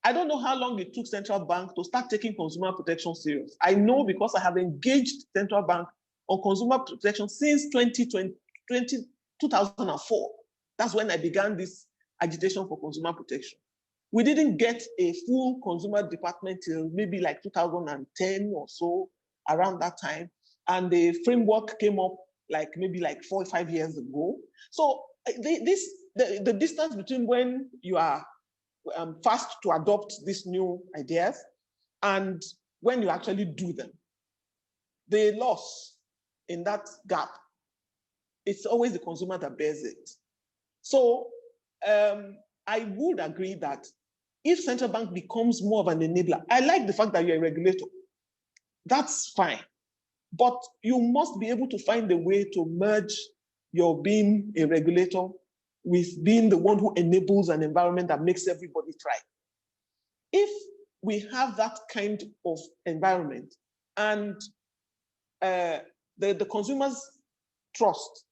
I don't know how long it took central bank to start taking consumer protection serious. I know because I have engaged central bank on consumer protection since 2004. That's when I began this agitation for consumer protection. We didn't get a full consumer department till maybe like 2010 or so, around that time. And the framework came up maybe 4 or 5 years ago. So the distance between when you are fast to adopt these new ideas and when you actually do them, the loss in that gap, it's always the consumer that bears it. So I would agree that if central bank becomes more of an enabler, I like the fact that you're a regulator. That's fine. But you must be able to find a way to merge your being a regulator with being the one who enables an environment that makes everybody thrive. If we have that kind of environment and the consumer's trust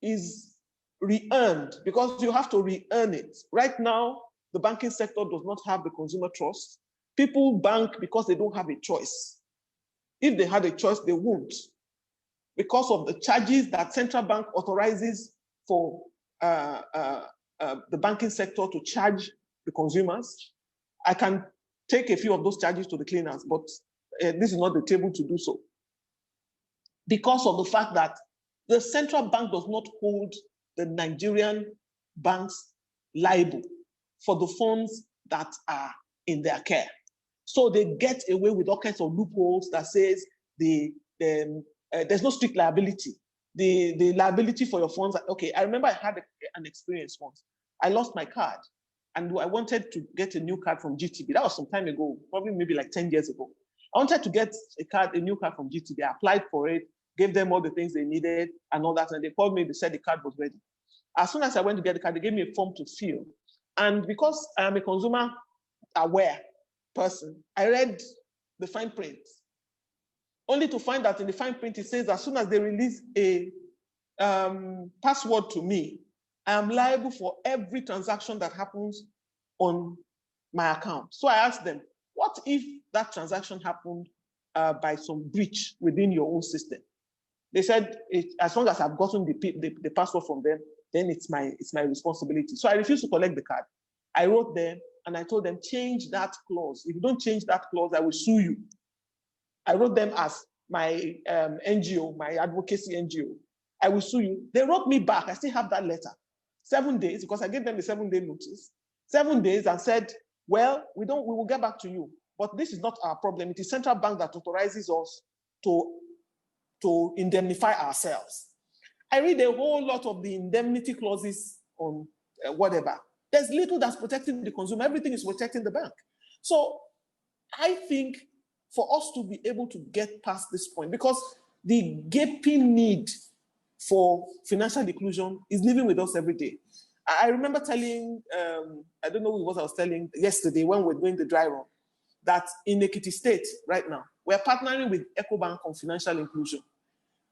is re-earned, because you have to re-earn it. Right now, the banking sector does not have the consumer trust. People bank because they don't have a choice. If they had a choice, they won't, because of the charges that central bank authorizes for the banking sector to charge the consumers. I can take a few of those charges to the cleaners, but this is not the table to do so. Because of the fact that the central bank does not hold the Nigerian banks liable for the funds that are in their care. So they get away with all kinds of loopholes that says there's no strict liability. the liability for your funds. Okay, I remember I had an experience once. I lost my card and I wanted to get a new card from GTB. That was some time ago, probably maybe like 10 years ago. I wanted to get a new card from GTB. I applied for it, gave them all the things they needed and all that. And they called me, they said the card was ready. As soon as I went to get the card, they gave me a form to fill. And because I am a consumer aware person, I read the fine print, only to find that in the fine print, it says as soon as they release a password to me, I am liable for every transaction that happens on my account. So I asked them, what if that transaction happened by some breach within your own system? They said, as long as I've gotten the password from them, then it's my responsibility. So I refused to collect the card. I wrote them and I told them, change that clause. If you don't change that clause, I will sue you. I wrote them as my NGO, my advocacy NGO. I will sue you. They wrote me back. I still have that letter. 7 days, because I gave them a 7-day notice. 7 days and said, well, we will get back to you. But this is not our problem. It is central bank that authorizes us to indemnify ourselves. I read a whole lot of the indemnity clauses on whatever. There's little that's protecting the consumer. Everything is protecting the bank. So I think for us to be able to get past this point, because the gaping need for financial inclusion is living with us every day. I remember telling, I don't know what I was telling yesterday when we were doing the dry run, that in Ekiti State right now, we're partnering with EcoBank on financial inclusion.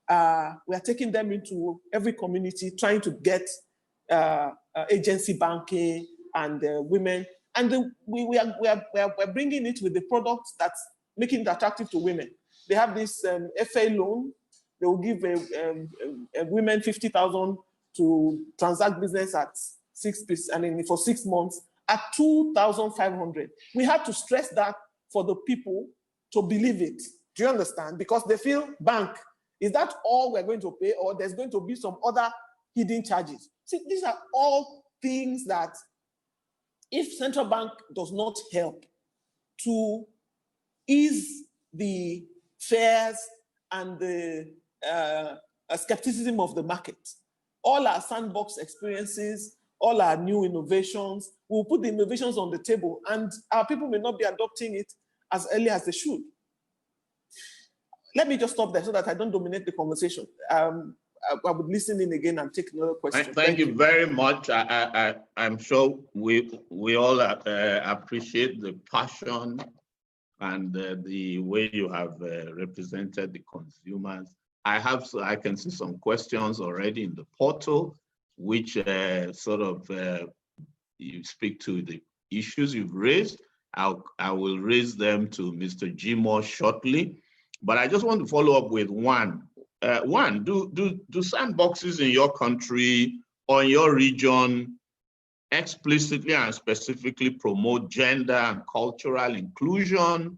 We are taking them into every community, trying to get agency banking and women. And we are bringing it with the products that's making it attractive to women. They have this FA loan. They will give women 50,000 to transact business at 6%, for 6 months at 2,500. We have to stress that for the people to believe it. Do you understand? Because they feel, bank, is that all we're going to pay, or there's going to be some other hidden charges? See, these are all things that if central bank does not help to ease the fears and the skepticism of the market, all our sandbox experiences, all our new innovations, we'll put the innovations on the table and our people may not be adopting it as early as they should. Let me just stop there so that I don't dominate the conversation. I would listen in again and take another question. Thank you very much. I'm sure we all appreciate the passion and the way you have represented the consumers. I can see some questions already in the portal, which you speak to the issues you've raised. I will raise them to Mr. Jimoh shortly, but I just want to follow up with one. Do sandboxes in your country or in your region explicitly and specifically promote gender and cultural inclusion?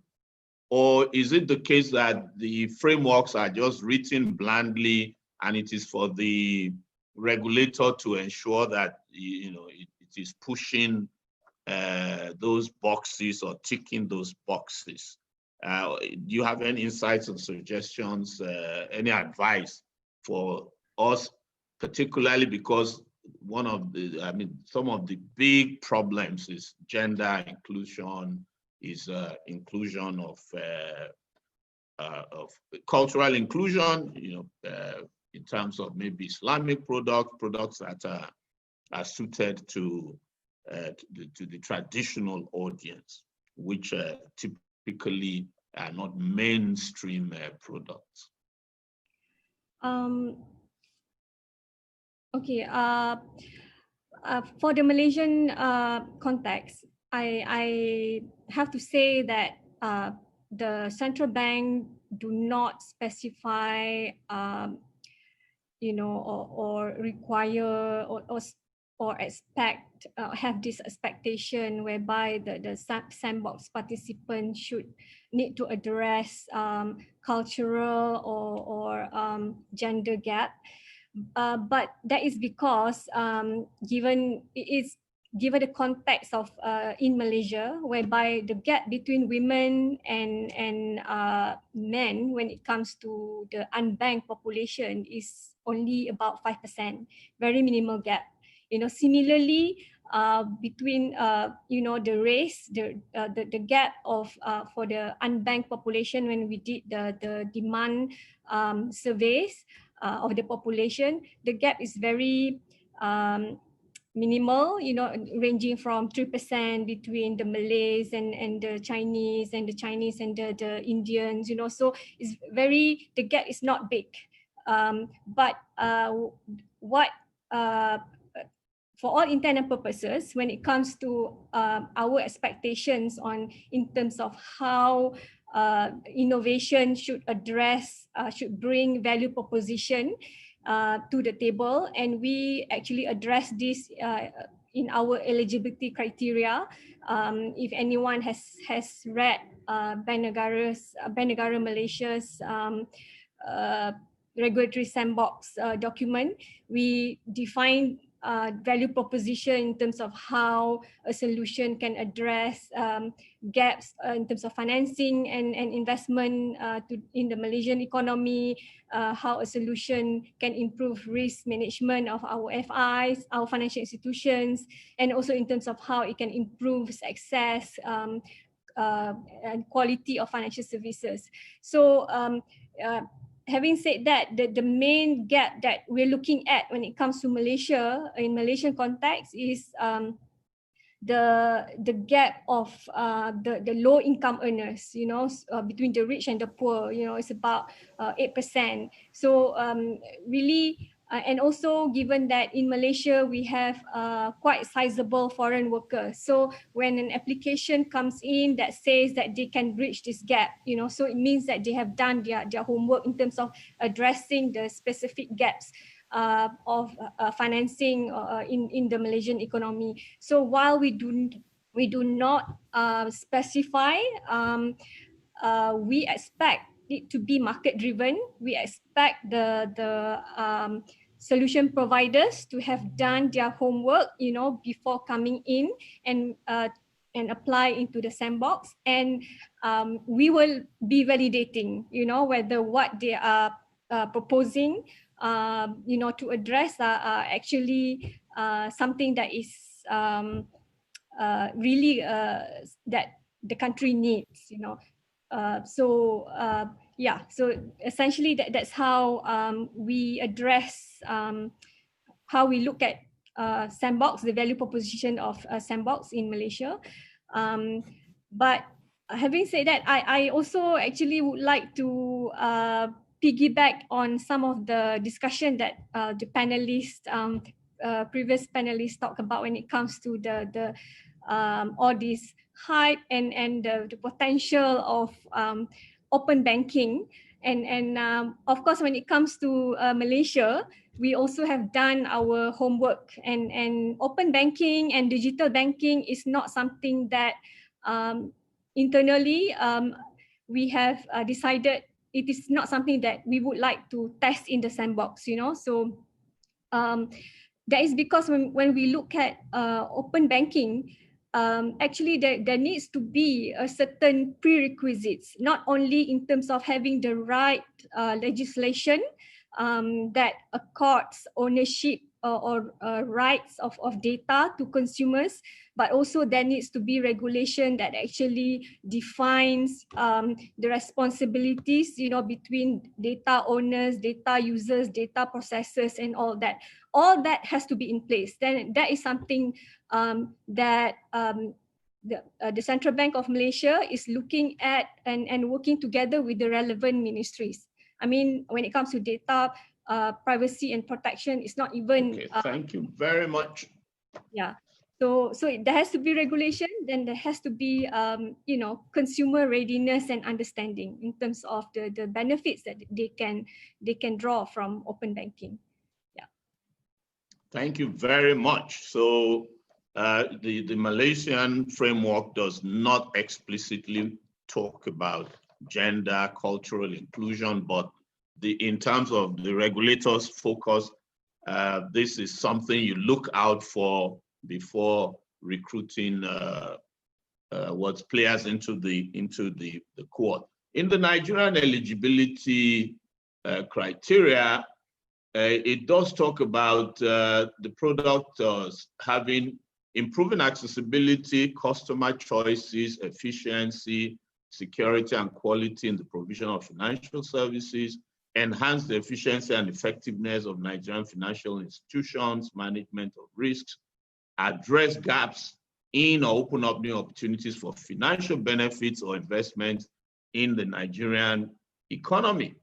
Or is it the case that the frameworks are just written blandly and it is for the regulator to ensure that it is pushing those boxes or ticking those boxes? Do you have any insights or suggestions, any advice for us, particularly because some of the big problems is gender inclusion, is inclusion of cultural inclusion, in terms of maybe Islamic products that are suited to the traditional audience, which typically are not mainstream products. Okay. For the Malaysian context, I have to say that the central bank do not specify, or require or expect, have this expectation whereby the sandbox participants should need to address cultural or gender gap. But that is because given it is given the context of in Malaysia, whereby the gap between women and men when it comes to the unbanked population is only about 5%, very minimal gap. Similarly, between the race, the gap of for the unbanked population, when we did the demand surveys of the population, the gap is very minimal, ranging from 3% between the Malays and the Chinese, and the Chinese and the Indians, so it's the gap is not big. But what for all intent and purposes, when it comes to our expectations in terms of how innovation should bring value proposition to the table, and we actually address this in our eligibility criteria. If anyone has read Bank Negara Malaysia's regulatory sandbox document, we define value proposition in terms of how a solution can address gaps in terms of financing and investment in the Malaysian economy, how a solution can improve risk management of our FIs, our financial institutions, and also in terms of how it can improve access and quality of financial services. So having said that, the main gap that we're looking at when it comes to Malaysia, in Malaysian context, is the gap of the low income earners, between the rich and the poor, it's about 8%. So really, and also given that in Malaysia we have quite sizable foreign workers, so when an application comes in that says that they can bridge this gap, so it means that they have done their homework in terms of addressing the specific gaps of financing in the Malaysian economy. So while we do not specify, we expect it to be market driven. We expect the solution providers to have done their homework, before coming in and apply into the sandbox, and we will be validating, whether what they are proposing, to address are actually something that is really that the country needs, so essentially that's how we address, how we look at Sandbox, the value proposition of Sandbox in Malaysia. But having said that, I also actually would like to piggyback on some of the discussion that the panelists, previous panelists talked about when it comes to the all this hype and the potential of open banking, and of course when it comes to Malaysia, we also have done our homework, and open banking and digital banking is not something that internally we have decided it is not something that we would like to test in the sandbox, so that is because when we look at open banking, actually there needs to be a certain prerequisites, not only in terms of having the right legislation that accords ownership or rights of data to consumers, but also there needs to be regulation that actually defines the responsibilities, between data owners, data users, data processors, and all that. All that has to be in place. Then that is something that the Central Bank of Malaysia is looking at and working together with the relevant ministries. I mean, when it comes to data privacy and protection, it's not even. Okay, thank you very much. Yeah. So there has to be regulation, then there has to be consumer readiness and understanding in terms of the benefits that they can draw from open banking. Yeah. Thank you very much. So the Malaysian framework does not explicitly talk about gender, cultural inclusion, but in terms of the regulators' focus, this is something you look out for before recruiting players into the court. In the Nigerian eligibility criteria, it does talk about the product having improving accessibility, customer choices, efficiency, security and quality in the provision of financial services, enhance the efficiency and effectiveness of Nigerian financial institutions, management of risks, address gaps in or open up new opportunities for financial benefits or investments in the Nigerian economy,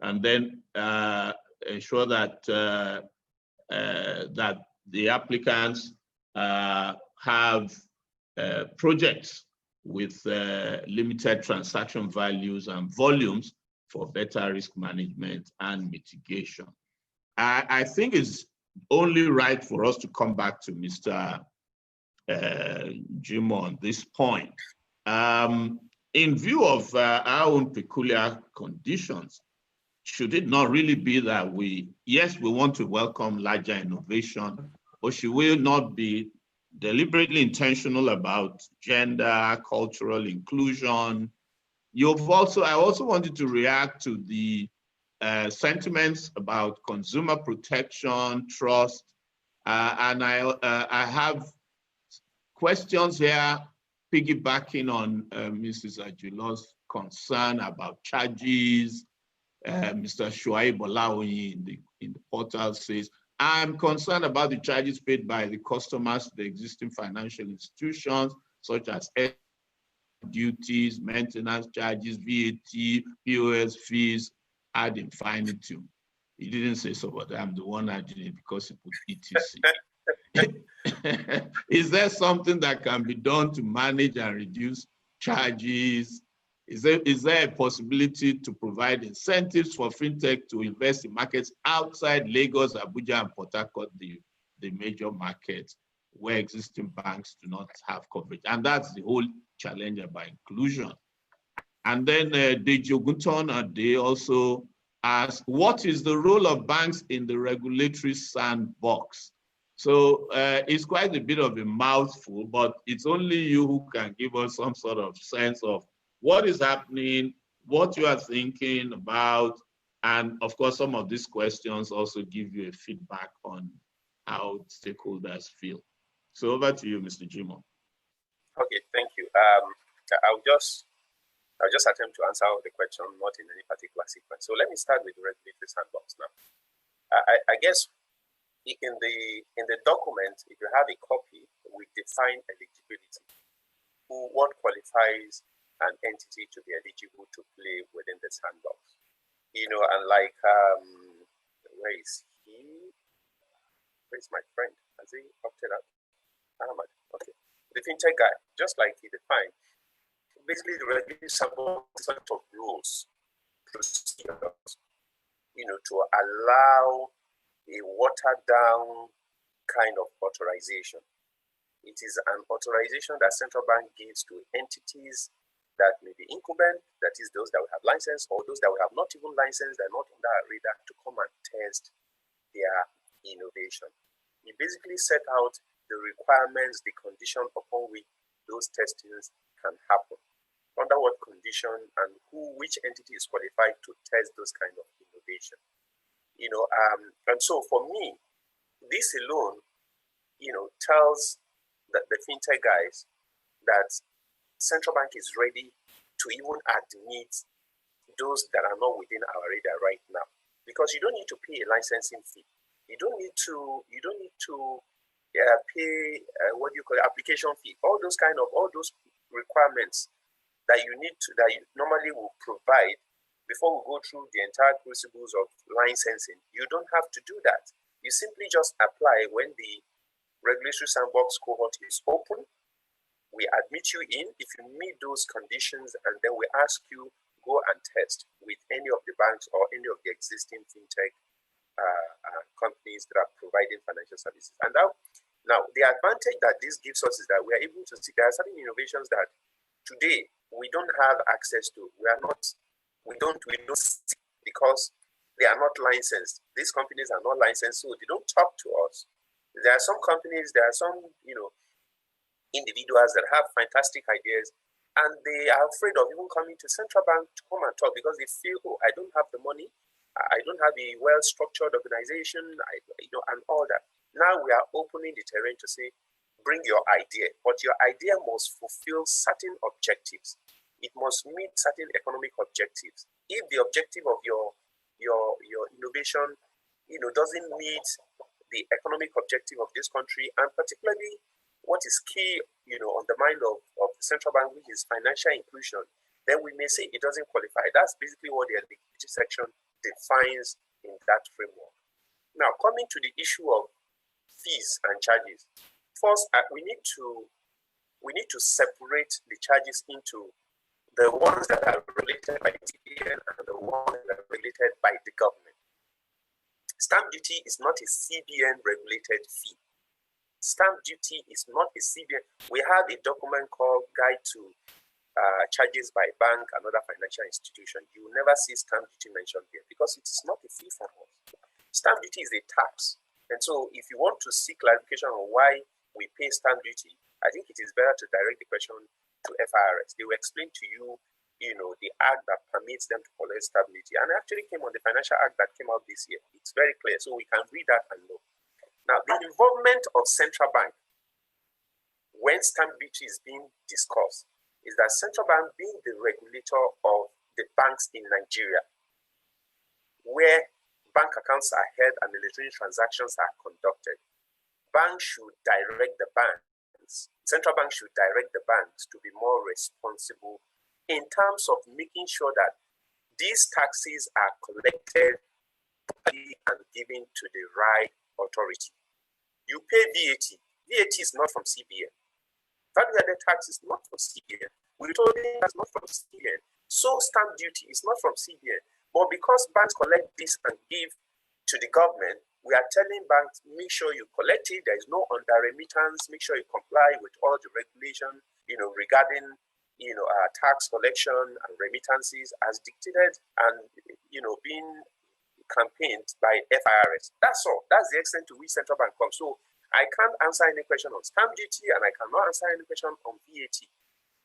and then ensure that that the applicants have projects with limited transaction values and volumes for better risk management and mitigation. I think it's only right for us to come back to Mr. Jimoh on this point. In view of our own peculiar conditions, should it not really be that yes, we want to welcome larger innovation, but should we not be deliberately intentional about gender, cultural inclusion? I also wanted to react to the sentiments about consumer protection, trust, and I have questions here piggybacking on Mrs. Ajulo's concern about charges. Mr. Shuaib Olaoyi in the portal says, I'm concerned about the charges paid by the customers to the existing financial institutions, such as duties, maintenance charges, VAT, POS fees, ad infinitum. He didn't say so, but I'm the one adding it because he put ETC. Is there something that can be done to manage and reduce charges? Is there a possibility to provide incentives for fintech to invest in markets outside Lagos, Abuja, and Port Harcourt, the major markets where existing banks do not have coverage? And that's the whole challenge about inclusion. And then Deji Ogunton, they also ask, what is the role of banks in the regulatory sandbox? So it's quite a bit of a mouthful, but it's only you who can give us some sort of sense of what is happening, what you are thinking about, and of course, some of these questions also give you a feedback on how stakeholders feel. So over to you, Mr. Jimoh. Okay, thank you. I'll just attempt to answer the question, not in any particular sequence. So let me start with the regulatory sandbox now. I guess in the document, if you have a copy, we define eligibility. What qualifies an entity to be eligible to play within the sandbox? You know, and like, where is he? Where's my friend? Has he opted out? Ahmad. Okay. The fintech guy, just like he defined, basically the regulatory sandbox set of rules, procedures, you know, to allow a watered down kind of authorization. It is an authorization that central bank gives to entities that may be incumbent, that is those that will have license, or those that will have not even license, they're not on that radar, to come and test their innovation. It basically set out the requirements, the condition upon which those testings can happen, under what condition, and which entity is qualified to test those kind of innovation. You know, and so for me, this alone, you know, tells the fintech guys that central bank is ready to even admit those that are not within our radar right now, because you don't need to pay a licensing fee. You don't need to pay what do you call it, application fee. All those requirements that you normally will provide before we go through the entire crucibles of licensing. You don't have to do that. You simply just apply when the regulatory sandbox cohort is open. We admit you in if you meet those conditions, and then we ask you go and test with any of the banks or any of the existing fintech companies that are providing financial services. And now the advantage that this gives us is that we are able to see there are certain innovations that today we don't have access to. We don't see because they are not licensed. These companies are not licensed, so they don't talk to us. There are some companies, there are some, you know, individuals that have fantastic ideas, and they are afraid of even coming to central bank to come and talk because they feel, oh, I don't have the money, I don't have a well-structured organization, and all that. Now we are opening the terrain to say, bring your idea, but your idea must fulfill certain objectives. It must meet certain economic objectives. If the objective of your innovation, doesn't meet the economic objective of this country, and particularly what is key, on the mind of the central bank, which is financial inclusion, then we may say it doesn't qualify. That's basically what the eligibility section defines in that framework. Now, coming to the issue of fees and charges. First, we need to separate the charges into the ones that are regulated by CBN and the ones that are regulated by the government. Stamp duty is not a CBN regulated fee. Stamp duty is not a CBN. We have a document called Guide to Charges by Bank and Other Financial Institutions. You will never see stamp duty mentioned here because it is not a fee from us. Stamp duty is a tax. And so if you want to seek clarification on why we pay stamp duty, I think it is better to direct the question to FIRS. They will explain to you, the act that permits them to collect stamp duty. And it actually came on the Financial Act that came out this year. It's very clear, so we can read that and know. Now, the involvement of central bank when stamp duty is being discussed is that central bank being the regulator of the banks in Nigeria, where bank accounts are held and electronic transactions are conducted, banks should direct the banks, central bank should direct the banks to be more responsible in terms of making sure that these taxes are collected and given to the right authority. You pay VAT. VAT is not from CBN. Value-added tax is not from CBN. Withholding is not from CBN. So stamp duty is not from CBN. But because banks collect this and give to the government, we are telling banks, make sure you collect it. There is no under-remittance. Make sure you comply with all the regulation, regarding, tax collection and remittances as dictated and, being campaigned by FIRS. That's all. That's the extent to which central bank comes. So I can't answer any question on stamp duty and I cannot answer any question on VAT.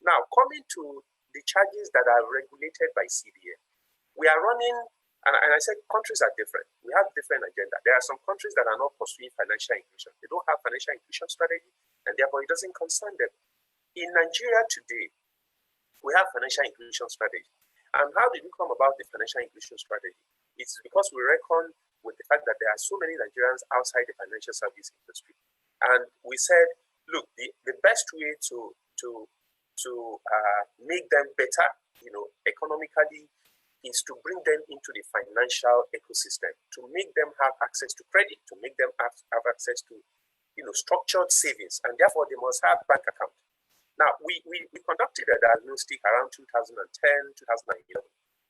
Now, coming to the charges that are regulated by CBN, we are running, and I said countries are different. We have different agenda. There are some countries that are not pursuing financial inclusion. They don't have financial inclusion strategy, and therefore it doesn't concern them. In Nigeria today, we have financial inclusion strategy. And how did we come about the financial inclusion strategy? It's because we reckon with the fact that there are so many Nigerians outside the financial service industry. And we said, look, the best way to make them better, economically, is to bring them into the financial ecosystem, to make them have access to credit, to make them have access to, structured savings, and therefore they must have bank account. Now, we conducted a diagnostic around 2010, 2011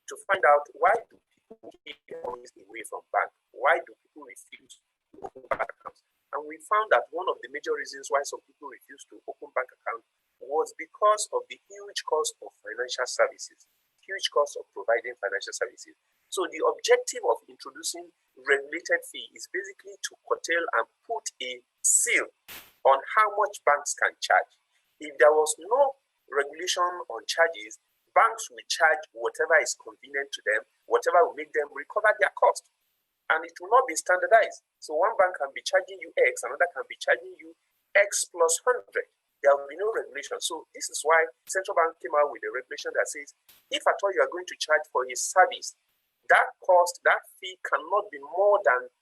to find out why do people keep their money away from bank? Why do people refuse to open bank accounts? And we found that one of the major reasons why some people refuse to open bank accounts was because of the huge cost of financial services, huge cost of providing financial services. So the objective of introducing regulated fee is basically to curtail and put a seal on how much banks can charge. If there was no regulation on charges, banks will charge whatever is convenient to them, whatever will make them recover their cost. And it will not be standardized. So one bank can be charging you X, another can be charging you X plus 100. There will be no regulation. So this is why central bank came out with a regulation that says, if at all you are going to charge for a service, that cost, that fee cannot be more than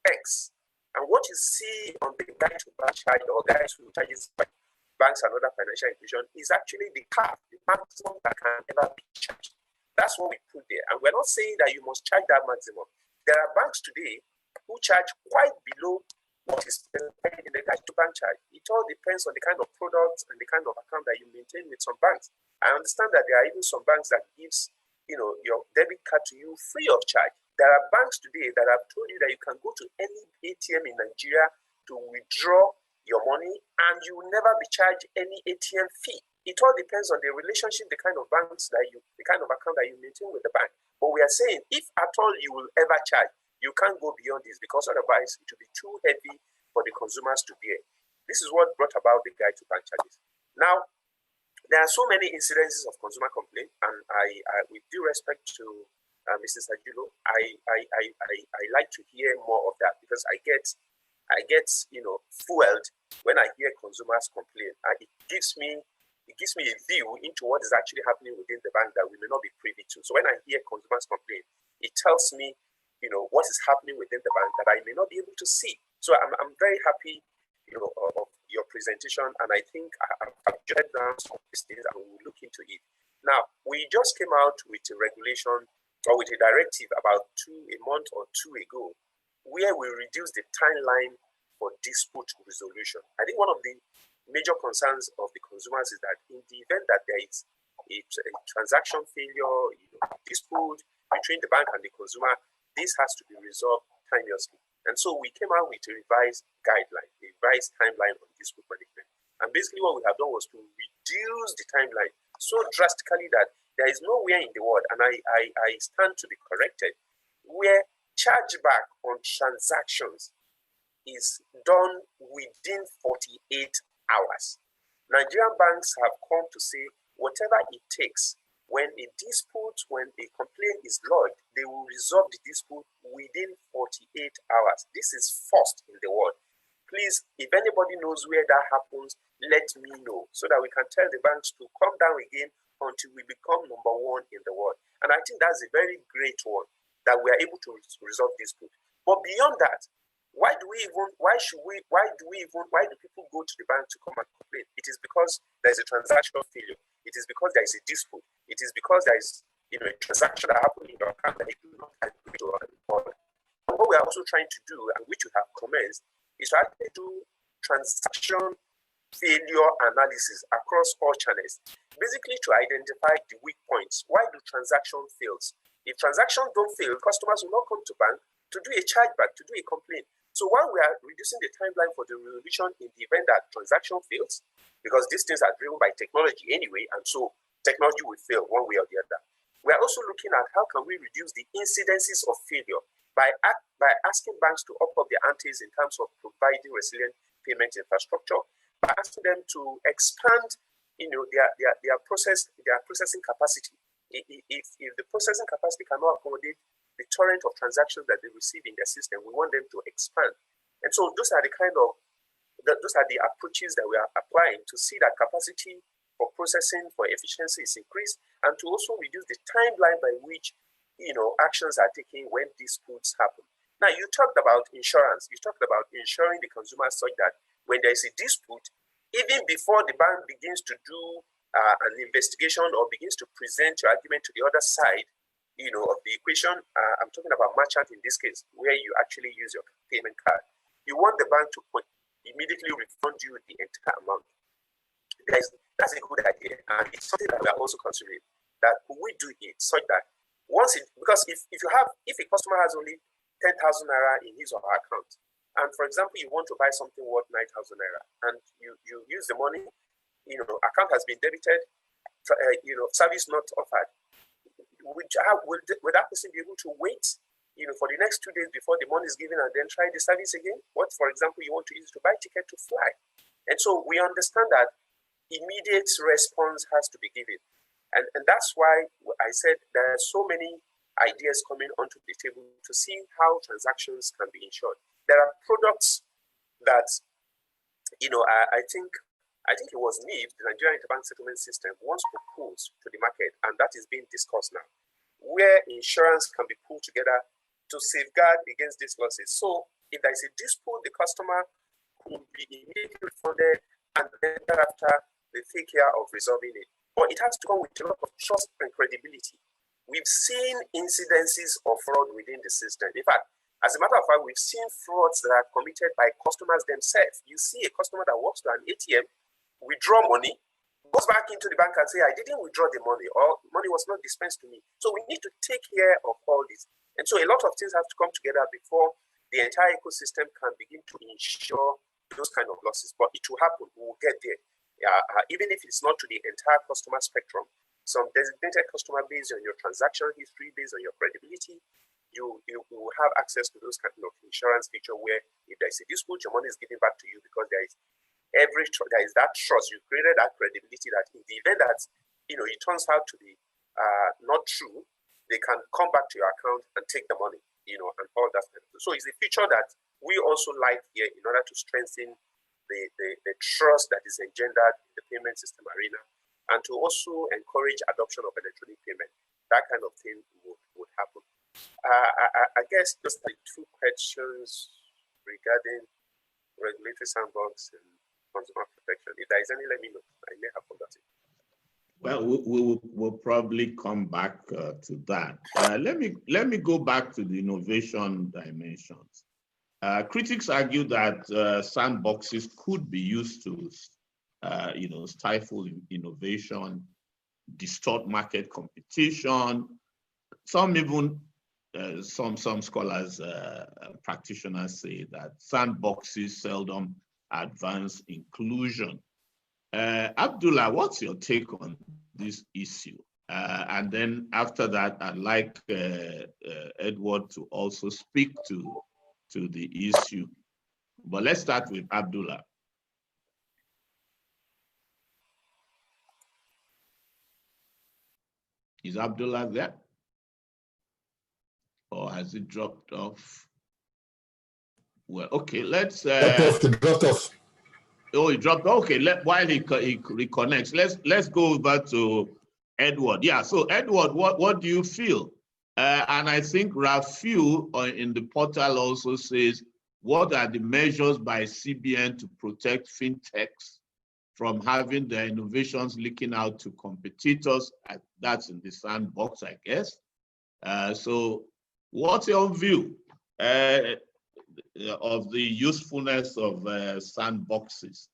X. And what you see on the guide to bank charge or guide to charges by banks and other financial institutions is actually the cap, the maximum that can ever be charged. That's what we put there. And we're not saying that you must charge that maximum. There are banks today who charge quite below what is specified in the guide to bank charge. It all depends on the kind of products and the kind of account that you maintain with some banks. I understand that there are even some banks that gives, your debit card to you free of charge. There are banks today that have told you that you can go to any ATM in Nigeria to withdraw your money and you will never be charged any ATM fee. It all depends on the relationship, the kind of banks that the kind of account that you maintain with the bank. But we are saying, if at all you will ever charge, you can't go beyond this because otherwise it will be too heavy for the consumers to bear. This is what brought about the guide to bank charges. Now, there are so many incidences of consumer complaint, and I with due respect to Mrs. Ajulo, I like to hear more of that, because I get fueled when I hear consumers complain. It gives me a view into what is actually happening within the bank that we may not be privy to. So when I hear consumers complain, it tells me what is happening within the bank that I may not be able to see. So I'm very happy of your presentation, and I think I've jotted down some of these things and we'll look into it. Now, we just came out with a regulation or with a directive about a month or two ago, where we reduced the timeline for dispute resolution. I think one of the major concerns of the consumers is that in the event that there is a transaction failure, dispute between the bank and the consumer, this has to be resolved timeously. And so we came out with a revised guideline, a revised timeline on dispute management. And basically what we have done was to reduce the timeline so drastically that there is nowhere in the world, and I stand to be corrected, where chargeback on transactions is done within 48 hours. Nigerian banks have come to say whatever it takes. When a complaint is lodged, they will resolve the dispute within 48 hours. This is first in the world. Please, if anybody knows where that happens, let me know so that we can tell the banks to come down again until we become number one in the world. And I think that's a very great one, that we are able to resolve dispute. But beyond that, why do people go to the bank to come and complain? It is because there is a transactional failure. It is because there is a dispute. It is because there is a transaction that happened in your account that you do not agree to. And what we are also trying to do, and which we have commenced, is to actually do transaction failure analysis across all channels, basically to identify the weak points. Why do transactions fail? If transactions don't fail, customers will not come to bank to do a chargeback, to do a complaint. So while we are reducing the timeline for the resolution in the event that transaction fails, because these things are driven by technology anyway, and so technology will fail one way or the other, we are also looking at how can we reduce the incidences of failure by asking banks to up their antes in terms of providing resilient payment infrastructure, by asking them to expand their processing capacity. If the processing capacity cannot accommodate the torrent of transactions that they receive in their system, we want them to expand. And so those are the approaches that we are applying to see that capacity for processing, for efficiency is increased, and to also reduce the timeline by which actions are taken when disputes happen. Now, you talked about insurance. You talked about insuring the consumer such that when there is a dispute, even before the bank begins to do an investigation or begins to present your argument to the other side, of the equation, I'm talking about merchant in this case, where you actually use your payment card. You want the bank to immediately refund you the entire amount. That's a good idea, and it's something that we are also considering. That we do it such that because if a customer has only 10,000 naira in his or her account, and for example you want to buy something worth 9,000 naira, and you use the money, account has been debited, service not offered. Will that person be able to wait, for the next 2 days before the money is given and then try the service again? What, for example, you want to use to buy ticket to fly? And so we understand that immediate response has to be given. And that's why I said there are so many ideas coming onto the table to see how transactions can be insured. There are products that, I think it was NIB, the Nigerian Interbank Settlement System, once proposed to the market, and that is being discussed now, where insurance can be pulled together to safeguard against these losses. So if there is a dispute, the customer could be immediately refunded, and then thereafter they take care of resolving it. But it has to come with a lot of trust and credibility. We've seen incidences of fraud within the system. In fact, as a matter of fact, we've seen frauds that are committed by customers themselves. You see a customer that walks to an ATM, withdraw money, goes back into the bank and say, I didn't withdraw the money, or money was not dispensed to me. So we need to take care of all this. And so a lot of things have to come together before the entire ecosystem can begin to ensure those kind of losses. But it will happen. We will get there. Even if it's not to the entire customer spectrum, some designated customer based on your transaction history, based on your credibility, you will have access to those kind of insurance feature where if there is a dispute, your money is given back to you because there is there is that trust. You created that credibility that in the event that it turns out to be not true, they can come back to your account and take the money, and all that. So it's a feature that we also like here in order to strengthen the trust that is engendered in the payment system arena, and to also encourage adoption of electronic payment. That kind of thing would happen. I guess just like 2 questions regarding regulatory sandbox and consumer protection. If there is any, let me know. I may have forgotten. Well, we'll probably come back to that. Let me go back to the innovation dimensions. Critics argue that sandboxes could be used to, stifle innovation, distort market competition. Some even, some scholars, practitioners say that sandboxes seldom advance inclusion. Abdulla, what's your take on this issue? And then after that, I'd like Edward to also speak to the issue. But let's start with Abdulla. Is Abdulla there? Or has it dropped off? Well, okay, let's... dropped off. Oh, he dropped. Okay, while he reconnects, let's go over to Edward. Yeah. So Edward, what do you feel? And I think Rafiu in the portal also says, what are the measures by CBN to protect fintechs from having their innovations leaking out to competitors? That's in the sandbox, I guess. So what's your view of the usefulness of sandboxes?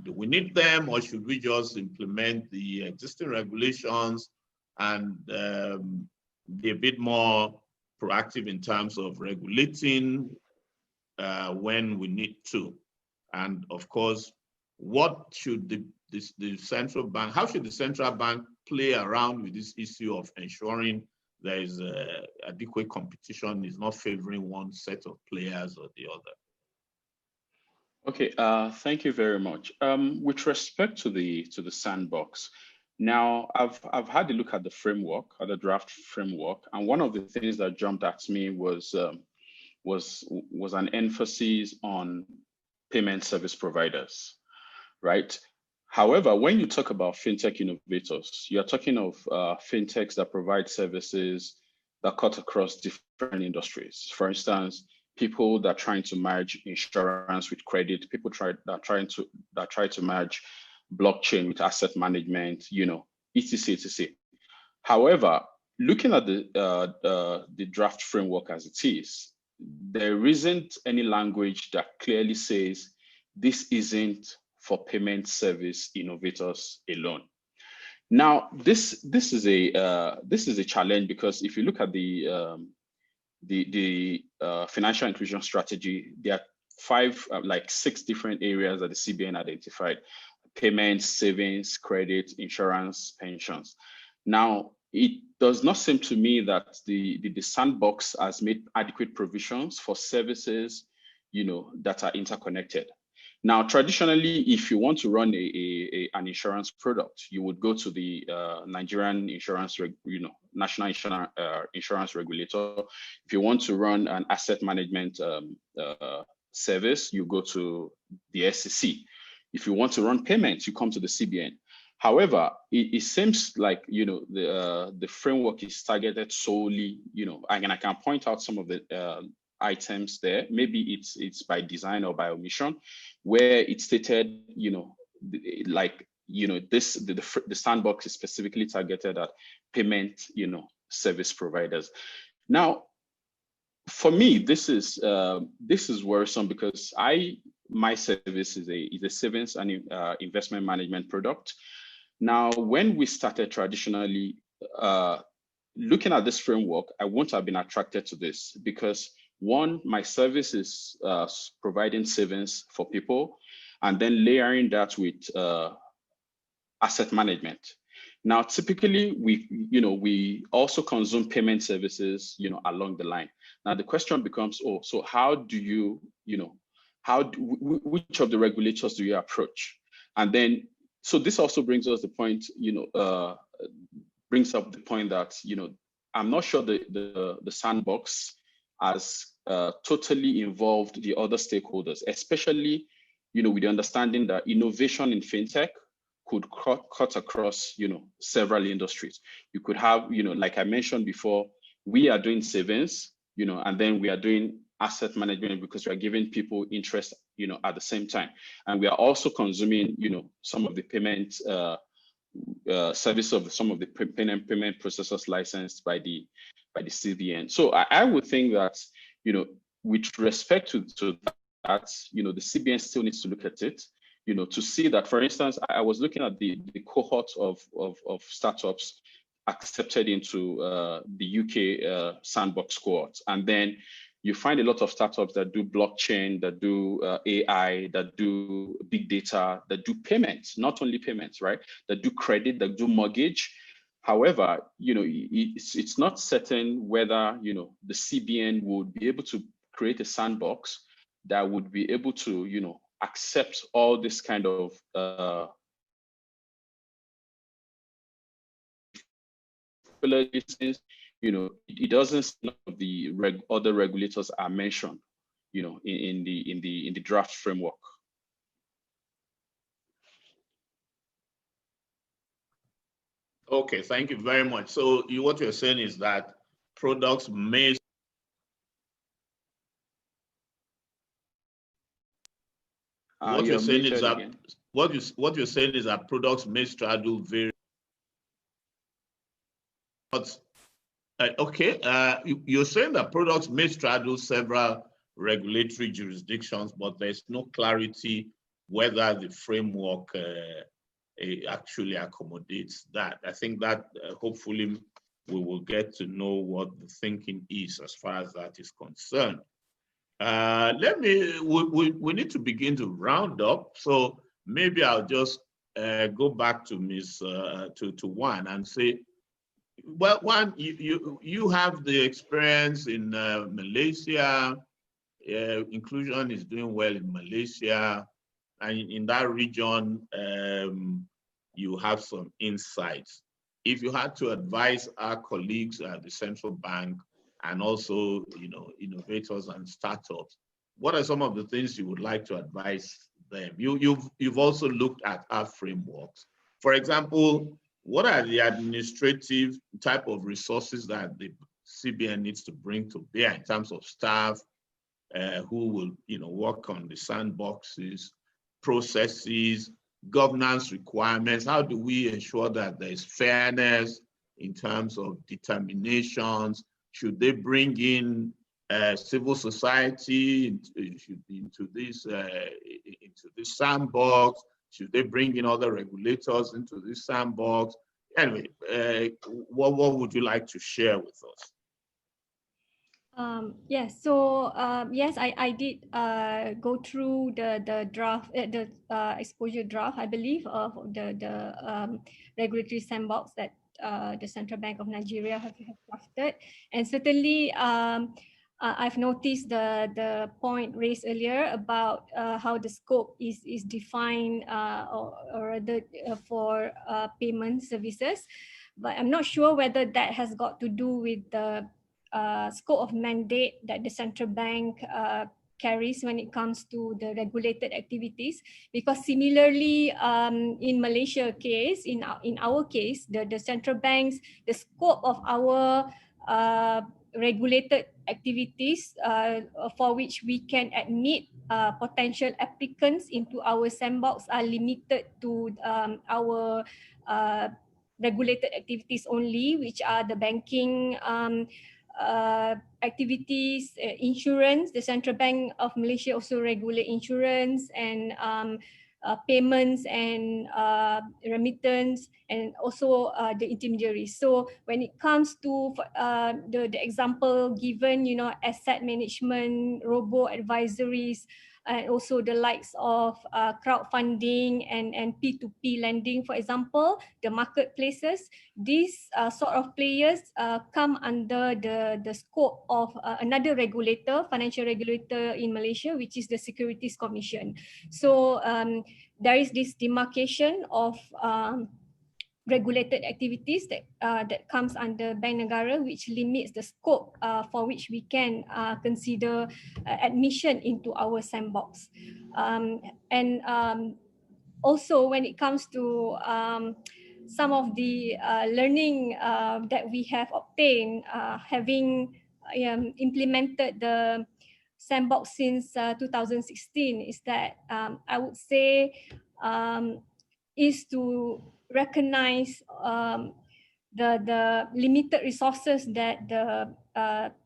Do we need them, or should we just implement the existing regulations and be a bit more proactive in terms of regulating when we need to? And of course, what should the central bank, how should the central bank play around with this issue of ensuring there is adequate competition, is not favoring one set of players or the other? Okay, thank you very much. With respect to the sandbox, now I've had a look at the framework, at the draft framework, and one of the things that jumped at me was an emphasis on payment service providers, right? However, when you talk about fintech innovators, you're talking of fintechs that provide services that cut across different industries. For instance, people that are trying to merge insurance with credit, people that try to merge blockchain with asset management, etc. However, looking at the draft framework as it is, there isn't any language that clearly says this isn't for payment service innovators alone. Now, this is a challenge, because if you look at the financial inclusion strategy, there are 6 different areas that the CBN identified: payments, savings, credit, insurance, pensions. Now, it does not seem to me that the sandbox has made adequate provisions for services, that are interconnected. Now, traditionally, if you want to run an insurance product, you would go to the Nigerian insurance, national insurance regulator. If you want to run an asset management service, you go to the SEC. If you want to run payments, you come to the CBN. However, it seems like the framework is targeted solely, and I can point out some of the items there. Maybe it's by design or by omission, where it stated, the sandbox is specifically targeted at payment, service providers. Now, for me, this is worrisome, because my service is a savings and investment management product. Now, when we started traditionally looking at this framework, I wouldn't have been attracted to this, because one, my service is providing savings for people, and then layering that with asset management. Now, typically, we also consume payment services, along the line. Now, the question becomes, so how do you which of the regulators do you approach? And then, so this also brings us the point, brings up the point that, I'm not sure the Sandbox has totally involved the other stakeholders, especially, with the understanding that innovation in fintech could cut across, several industries. You could have, like I mentioned before, we are doing savings, and then we are doing asset management because we are giving people interest, at the same time. And we are also consuming, some of the payment service of some of the payment processors licensed by the CBN. So I would think that, with respect to that, the CBN still needs to look at it, to see that, for instance, I was looking at the cohort of startups accepted into the UK Sandbox cohort. And then you find a lot of startups that do blockchain, that do AI, that do big data, that do payments, not only payments, right? That do credit, that do mortgage. However, it's not certain whether, the CBN would be able to create a sandbox that would be able to, accept all this kind of it doesn't, none of the other regulators are mentioned, in the draft framework. Okay, thank you very much. So what you're saying is that products may what you're saying is that what you're saying is that products may straddle various. Okay, you're saying that products may straddle several regulatory jurisdictions, but there's no clarity whether the framework actually accommodates that. I think that hopefully we will get to know what the thinking is as far as that is concerned. We need to begin to round up. So maybe I'll just go back to Ms. to Juan and say, well, Juan, you have the experience in Malaysia. Inclusion is doing well in Malaysia, and in that region, you have some insights. If you had to advise our colleagues at the central bank and also, innovators and startups, what are some of the things you would like to advise them? You've also looked at our frameworks. For example, what are the administrative type of resources that the CBN needs to bring to bear in terms of staff who will, work on the sandboxes, processes, governance requirements? How do we ensure that there is fairness in terms of determinations? Should they bring in civil society into this sandbox? Should they bring in other regulators into this sandbox? Anyway, what would you like to share with us? Yes, so yes, I did go through the draft, the exposure draft, I believe, of the regulatory sandbox that the Central Bank of Nigeria have drafted, and certainly I've noticed the point raised earlier about how the scope is defined or rather for payment services, but I'm not sure whether that has got to do with the scope of mandate that the central bank carries when it comes to the regulated activities, because similarly in Malaysia case, in our case, the central banks, the scope of our regulated activities for which we can admit potential applicants into our sandbox are limited to our regulated activities only, which are the banking activities, insurance. The Central Bank of Malaysia also regulate insurance and payments and remittance, and also the intermediaries. So when it comes to the example given, asset management, robo advisories, and also the likes of crowdfunding and P2P lending, for example, the marketplaces. These sort of players come under the scope of another regulator, financial regulator in Malaysia, which is the Securities Commission. So there is this demarcation of regulated activities that comes under Bank Negara, which limits the scope for which we can consider admission into our sandbox. Also, when it comes to some of the learning that we have obtained, having implemented the sandbox since 2016, is that I would say is to recognize the limited resources that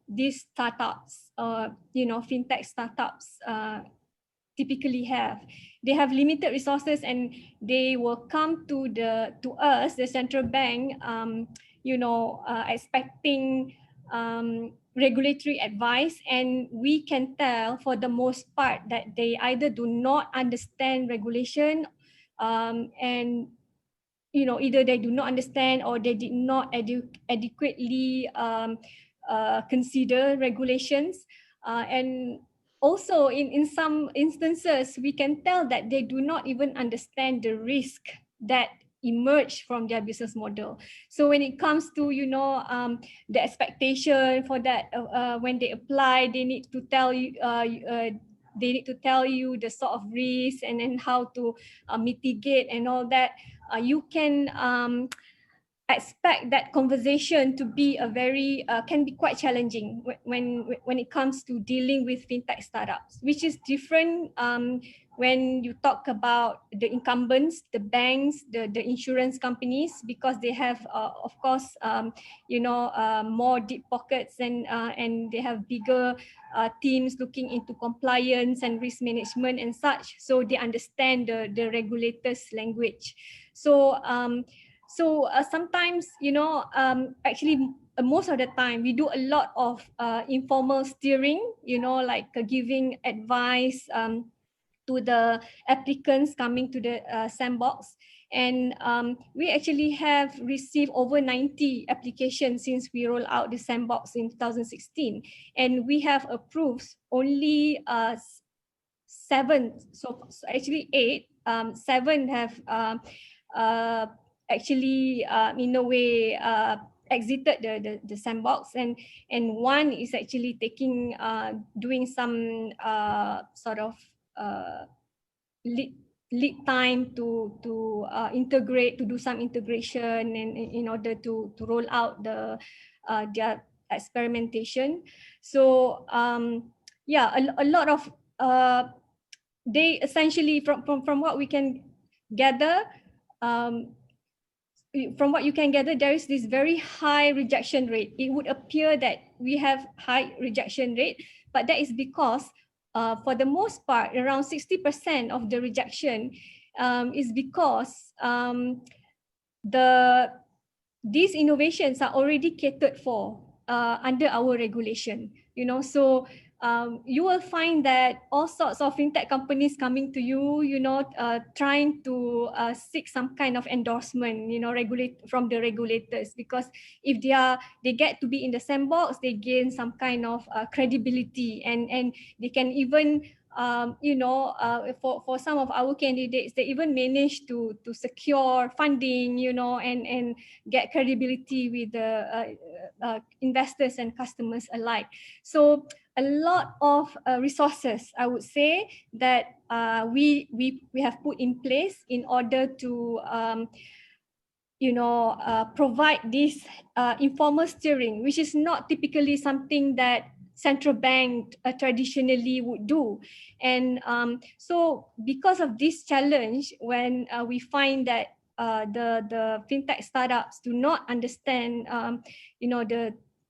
these startups, fintech startups typically have. They have limited resources, and they will come to us, the central bank, expecting regulatory advice, and we can tell for the most part that they either do not understand regulation, and either they do not understand or they did not adequately consider regulations, and also in some instances we can tell that they do not even understand the risk that emerge from their business model. So when it comes to the expectation for that, when they apply, they need to tell you the sort of risk and then how to mitigate and all that. You can expect that conversation to be can be quite challenging when it comes to dealing with fintech startups, which is different when you talk about the incumbents, the banks, the insurance companies, because they have of course more deep pockets, and they have bigger teams looking into compliance and risk management and such, so they understand the regulators' language. So sometimes, actually most of the time we do a lot of informal steering, like giving advice to the applicants coming to the sandbox. And we actually have received over 90 applications since we rolled out the sandbox in 2016. And we have approved only 7, so actually 8, 7 have actually in a way exited the sandbox, and 1 is actually doing some sort of lead time to integrate, to do some integration, and in order to roll out their experimentation. So yeah, a lot of they essentially from what we can gather, there is this very high rejection rate. It would appear that we have high rejection rate, but that is because for the most part, around 60% of the rejection is because these innovations are already catered for under our regulation. So you will find that all sorts of fintech companies coming to you, trying to seek some kind of endorsement, from the regulators, because if they get to be in the sandbox, they gain some kind of credibility, and they can even for some of our candidates, they even manage to secure funding, and get credibility with the investors and customers alike. So a lot of resources, I would say, that we have put in place in order to provide this informal steering, which is not typically something that central bank traditionally would do. And so because of this challenge, when we find that the fintech startups do not understand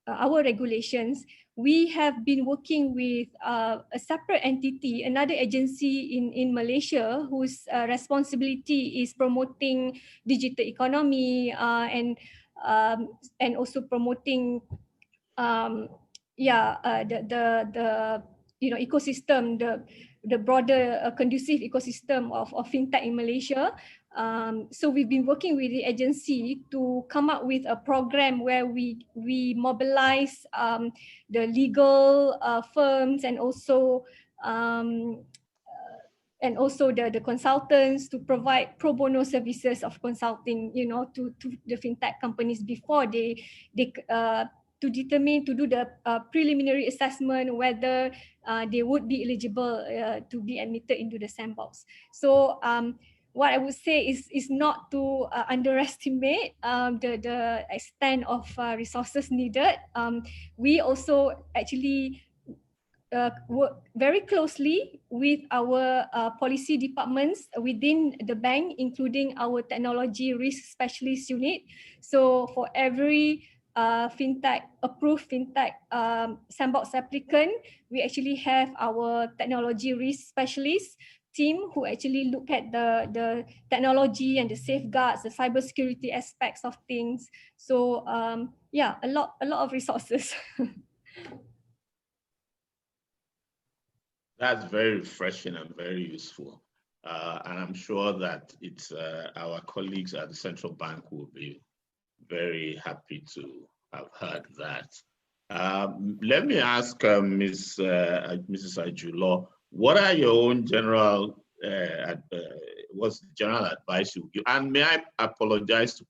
our regulations, we have been working with a separate entity, another agency in Malaysia, whose responsibility is promoting digital economy and also promoting the ecosystem, the broader conducive ecosystem of fintech in Malaysia. So we've been working with the agency to come up with a program where we mobilize the legal firms and also the consultants to provide pro bono services of consulting, to the fintech companies before they to determine, to do the preliminary assessment whether they would be eligible to be admitted into the sandbox. So what I would say is not to underestimate the extent of resources needed. We also actually work very closely with our policy departments within the bank, including our technology risk specialist unit. So for every approved fintech sandbox applicant, we actually have our technology risk specialist team who actually look at the technology and the safeguards, the cybersecurity aspects of things. So yeah, a lot of resources. That's very refreshing and very useful. And I'm sure that it's our colleagues at the central bank will be very happy to have heard that. Let me ask Mrs. Ajulo, what are your own general, what's the general advice you give? And may I apologize to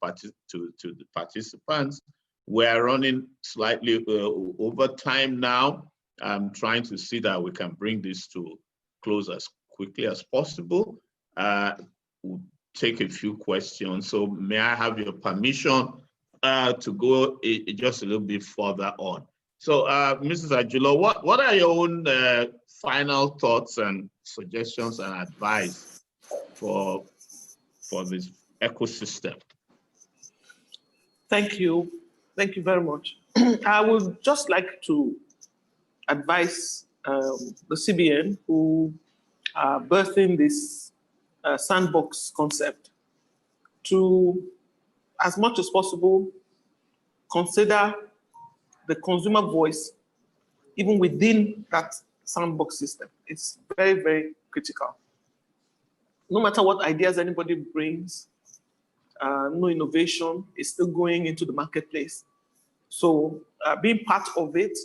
the participants. We're running slightly over time now. I'm trying to see that we can bring this to close as quickly as possible. We'll take a few questions. So may I have your permission to go just a little bit further on? So Mrs. Ajulo, what are your own final thoughts and suggestions and advice for this ecosystem? Thank you. Thank you very much. I would just like to advise the CBN who are birthing this sandbox concept to, as much as possible, consider the consumer voice even within that sandbox system. It's very, very critical. No matter what ideas anybody brings, no innovation is still going into the marketplace. So being part of it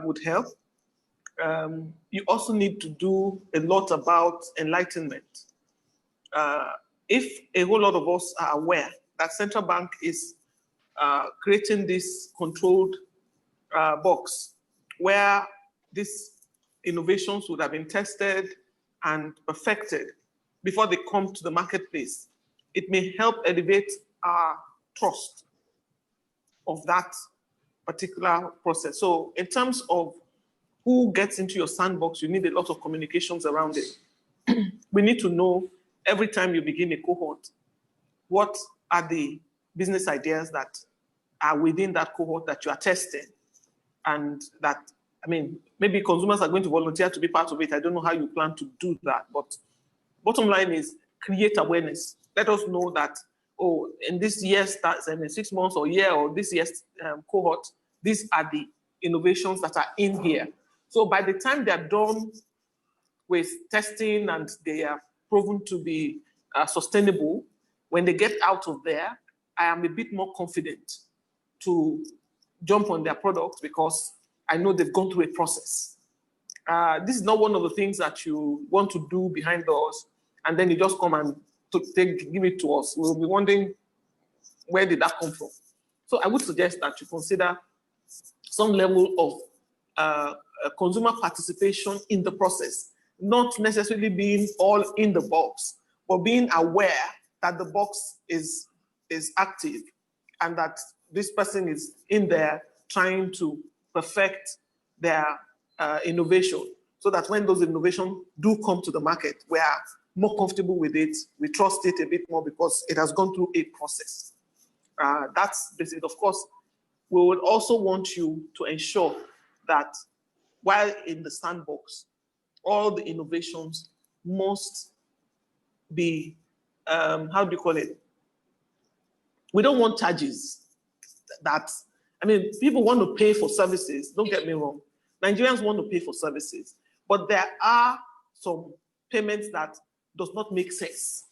would help. You also need to do a lot about enlightenment. If a whole lot of us are aware that central bank is creating this controlled box where these innovations would have been tested and perfected before they come to the marketplace, it may help elevate our trust of that particular process. So in terms of who gets into your sandbox, you need a lot of communications around it. We need to know every time you begin a cohort, what are the business ideas that are within that cohort that you are testing, and that, I mean, maybe consumers are going to volunteer to be part of it. I don't know how you plan to do that, but bottom line is create awareness. Let us know that, oh, in this year's, in 6 months or year or this year's cohort, these are the innovations that are in here. So by the time they're done with testing and they are proven to be sustainable, when they get out of there, I am a bit more confident to jump on their products because I know they've gone through a process. This is not one of the things that you want to do behind doors and then you just come and give it to us. We'll be wondering, where did that come from? So I would suggest that you consider some level of consumer participation in the process, not necessarily being all in the box, but being aware that the box is active and that this person is in there trying to perfect their innovation, so that when those innovations do come to the market, we are more comfortable with it, we trust it a bit more because it has gone through a process. That's basically, of course, we would also want you to ensure that while in the sandbox, all the innovations must be, how do you call it? We don't want charges that, I mean, people want to pay for services, don't get me wrong. Nigerians want to pay for services, But there are some payments that does not make sense.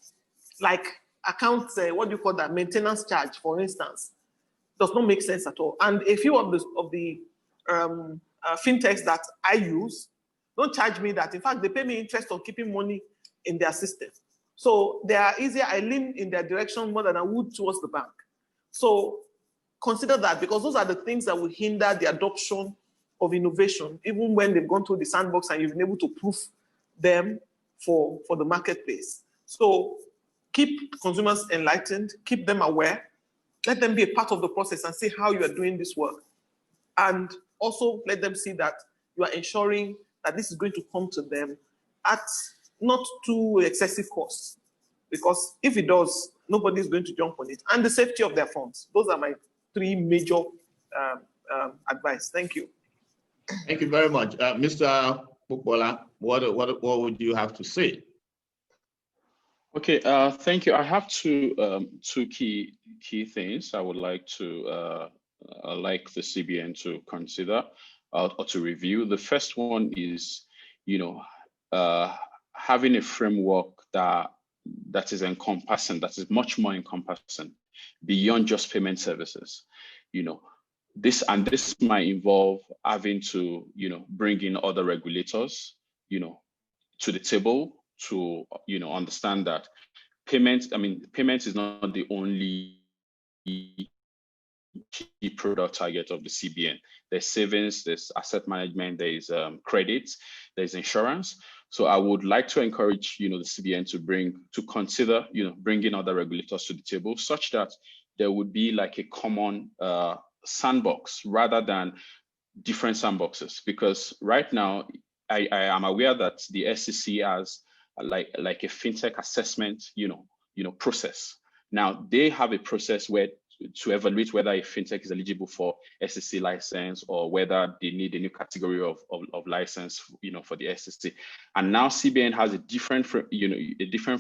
Like accounts, what do you call that, maintenance charge, for instance, does not make sense at all. And a few of the fintechs that I use don't charge me that. In fact, they pay me interest on keeping money in their system. So they are easier. I lean in their direction more than I would towards the bank. So consider that, because those are the things that will hinder the adoption of innovation, even when they've gone through the sandbox and you've been able to proof them for the marketplace. So keep consumers enlightened, keep them aware, let them be a part of the process and see how you are doing this work. And also let them see that you are ensuring that this is going to come to them at not too excessive cost. Because if it does, nobody is going to jump on it. And the safety of their funds. Those are my three major advice. Thank you. Thank you very much. Mr. Popoola, what would you have to say? Okay, thank you. I have two key things I would like to like the CBN to consider or to review. The first one is, having a framework that is encompassing, that is much more encompassing beyond just payment services. This might involve having to, bring in other regulators, to the table to, understand that payments is not the only key product target of the CBN. There's savings, there's asset management, there's credit, there's insurance. So I would like to encourage, the CBN to consider, bringing other regulators to the table, such that there would be like a common sandbox rather than different sandboxes. Because right now, I am aware that the SEC has like a fintech assessment, process. Now they have a process where to evaluate whether a fintech is eligible for SEC license or whether they need a new category of license, for the SEC. And now CBN has a different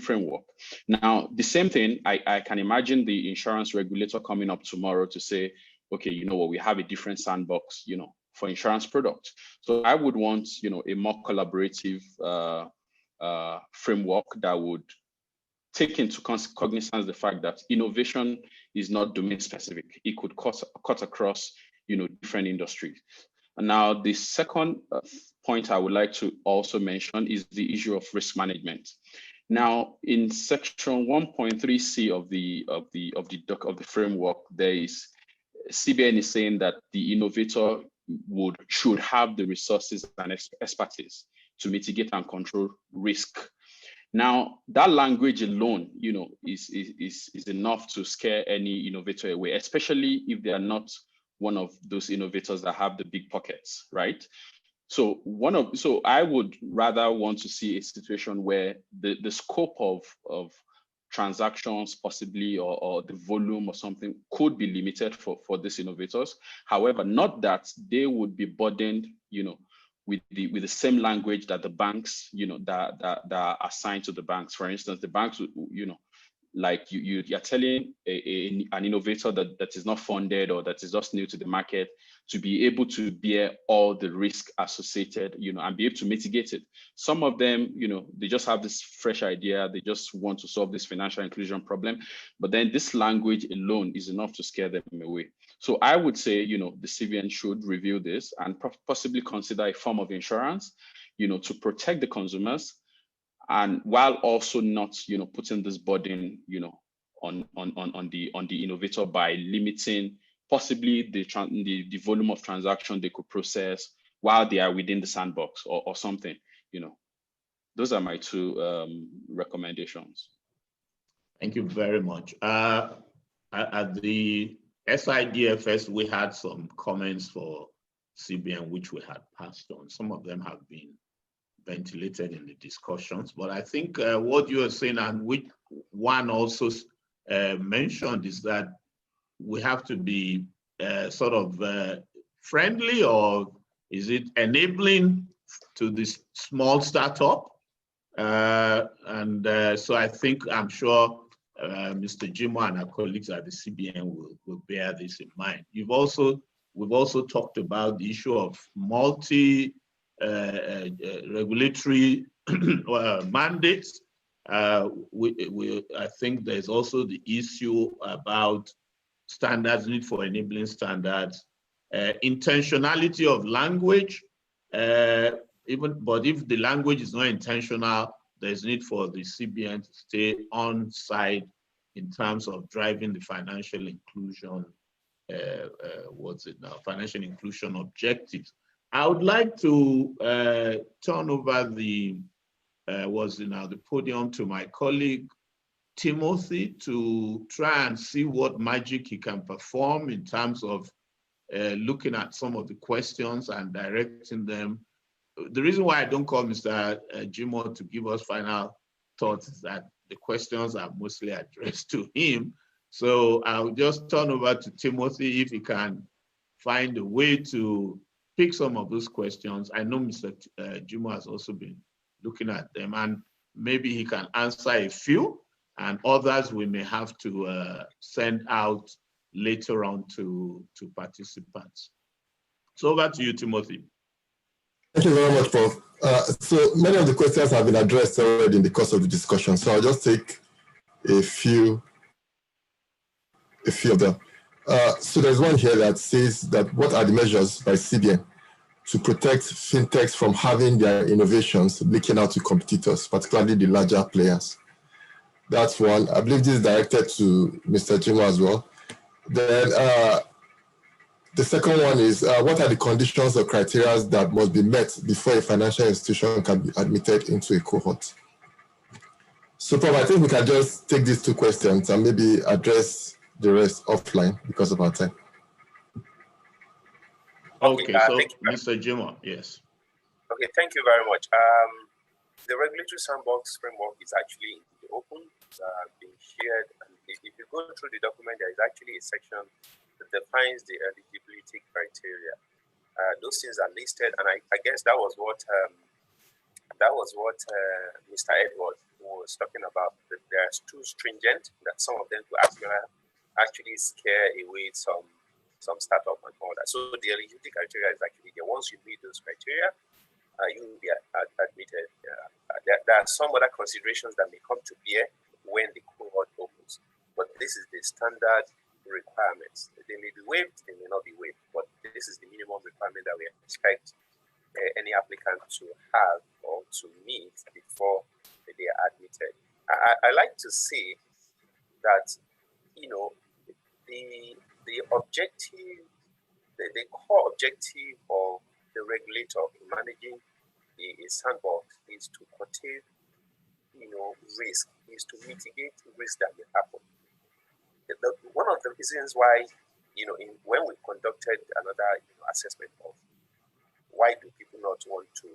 framework. Now, the same thing, I can imagine the insurance regulator coming up tomorrow to say, okay, you know what, we have a different sandbox, for insurance products. So I would want, a more collaborative framework that would take into cognizance the fact that innovation is not domain specific. It could cut across, different industries. And now the second point I would like to also mention is the issue of risk management. Now, in section 1.3c of the framework, there is CBN is saying that the innovator should have the resources and expertise to mitigate and control risk. Now, that language alone, is enough to scare any innovator away, especially if they are not one of those innovators that have the big pockets, right? So I would rather want to see a situation where the scope of transactions possibly or the volume or something could be limited for these innovators. However, not that they would be burdened, with the same language that the banks, that are assigned to the banks. For instance, the banks, like you're telling an innovator that is not funded or that is just new to the market to be able to bear all the risk associated, and be able to mitigate it. Some of them, they just have this fresh idea. They just want to solve this financial inclusion problem. But then this language alone is enough to scare them away. So I would say, the CBN should review this and possibly consider a form of insurance, to protect the consumers, and while also not, putting this burden, on the innovator by limiting possibly the volume of transaction they could process while they are within the sandbox or something. Those are my two recommendations. Thank you very much. At the SIDFS, we had some comments for CBN, which we had passed on. Some of them have been ventilated in the discussions, but I think what you are saying, and which one also mentioned, is that we have to be sort of friendly, or is it enabling to this small startup? So I'm sure Mr. Jimoh and our colleagues at the CBN will bear this in mind. We've also talked about the issue of multi regulatory mandates. I think there's also the issue about standards, need for enabling standards, intentionality of language. But if the language is not intentional, there's need for the CBN to stay on side in terms of driving the financial inclusion. Financial inclusion objectives. I would like to turn over the podium to my colleague Timothy to try and see what magic he can perform in terms of looking at some of the questions and directing them. The reason why I don't call Mr. Jimoh to give us final thoughts is that the questions are mostly addressed to him. So I'll just turn over to Timothy if he can find a way to pick some of those questions. I know Mr. Jimoh has also been looking at them, and maybe he can answer a few, and others we may have to send out later on to participants. So over to you, Timothy. Thank you very much, Prof. So many of the questions have been addressed already in the course of the discussion, so I'll just take a few of them. So there's one here that says that what are the measures by CBN to protect fintechs from having their innovations leaking out to competitors, particularly the larger players? That's one. I believe this is directed to Mr. Jimoh as well. Then the second one is, what are the conditions or criteria that must be met before a financial institution can be admitted into a cohort? So, Prof, I think we can just take these two questions and maybe address the rest offline because of our time. Okay, so Mr. Jimoh, yes. Okay, thank you very much. The regulatory sandbox framework is actually open, being shared, and if you go through the document, there is actually a section that defines the eligibility criteria. Those things are listed, and I guess that was what Mr. Edward was talking about. There's too stringent that some of them could actually scare away some startup and all that. So the eligibility criteria is actually there. Once you meet those criteria, you will be admitted. There are some other considerations that may come to bear when the cohort opens, but this is the standard requirements. They may be waived, they may not be waived, but this is the minimum requirement that we expect any applicant to have or to meet before they are admitted. I like to say that, you know, the objective, the core objective of the regulator in managing a sandbox is to curtail, risk, is to mitigate risk that may happen. One of the reasons why, when we conducted another assessment of why do people not want to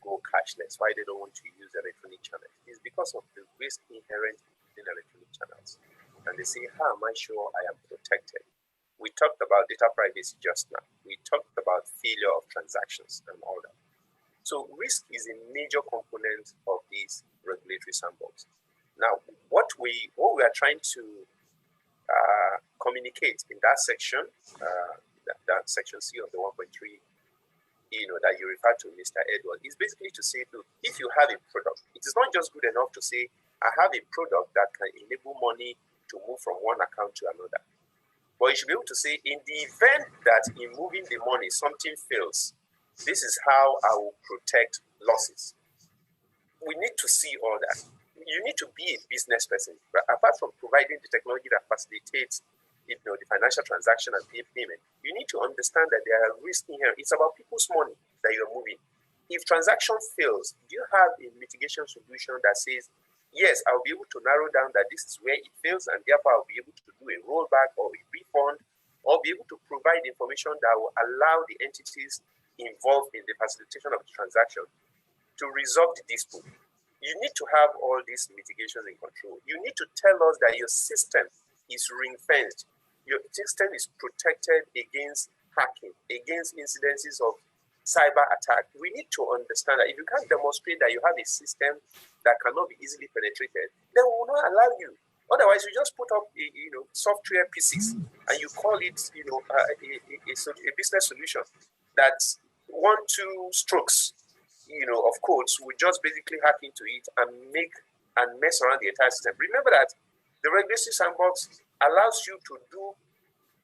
go cashless, why they don't want to use electronic channels, is because of the risk inherent in electronic channels. And they say, how am I sure I am protected? We talked about data privacy just now. We talked about failure of transactions and all that. So risk is a major component of these regulatory sandbox. Now, what we are trying to communicate in that section, that section C of the 1.3, that you referred to, Mr. Edward, is basically to say, look, if you have a product, it is not just good enough to say, I have a product that can enable money to move from one account to another. But you should be able to say, in the event that in moving the money, something fails, this is how I will protect losses. We need to see all that. You need to be a business person. But apart from providing the technology that facilitates the financial transaction and payment, you need to understand that there are risks in here. It's about people's money that you're moving. If transaction fails, do you have a mitigation solution that says, yes, I'll be able to narrow down that this is where it fails, and therefore I'll be able to do a rollback or a refund, or be able to provide information that will allow the entities involved in the facilitation of the transaction to resolve the dispute. You need to have all these mitigations in control. You need to tell us that your system is ring-fenced. Your system is protected against hacking, against incidences of cyber attack. We need to understand that if you can't demonstrate that you have a system that cannot be easily penetrated, then we will not allow you. Otherwise, you just put up software pieces and you call it a business solution that's 1-2 strokes of codes will just basically hack into it and mess around the entire system. Remember that the regulatory sandbox allows you to do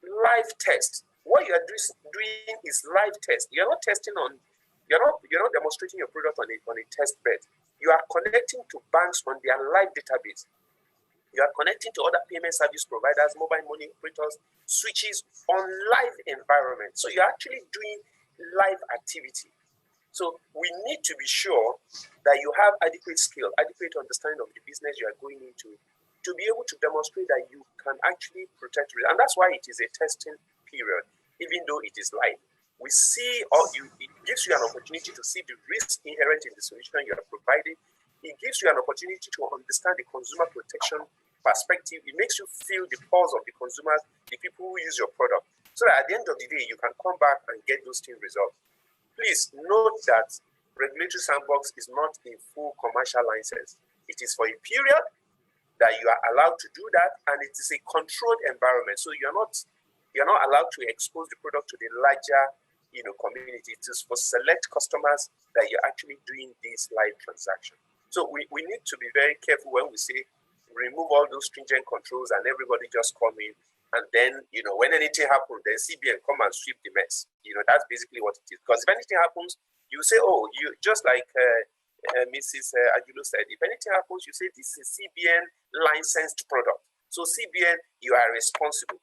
live tests. What you are doing is live test. You're not testing on, you're not demonstrating your product on a test bed. You are connecting to banks on their live database. You are connecting to other payment service providers, mobile money operators, switches on live environment. So you're actually doing live activity. So we need to be sure that you have adequate skill, adequate understanding of the business you are going into to be able to demonstrate that you can actually protect risk. And that's why it is a testing period, even though it is live. We see, it gives you an opportunity to see the risk inherent in the solution you are providing. It gives you an opportunity to understand the consumer protection perspective. It makes you feel the pulse of the consumers, the people who use your product, so that at the end of the day, you can come back and get those things resolved. Please note that regulatory sandbox is not a full commercial license. It is for a period that you are allowed to do that, and it is a controlled environment. So you're not allowed to expose the product to the larger community. It is for select customers that you're actually doing this live transaction. So we need to be very careful when we say remove all those stringent controls and everybody just come in, and then when anything happens, then CBN come and sweep the mess. That's basically what it is. Because if anything happens, you say, oh, you just like Mrs. Ajulo said, if anything happens, you say this is CBN licensed product. So CBN, you are responsible.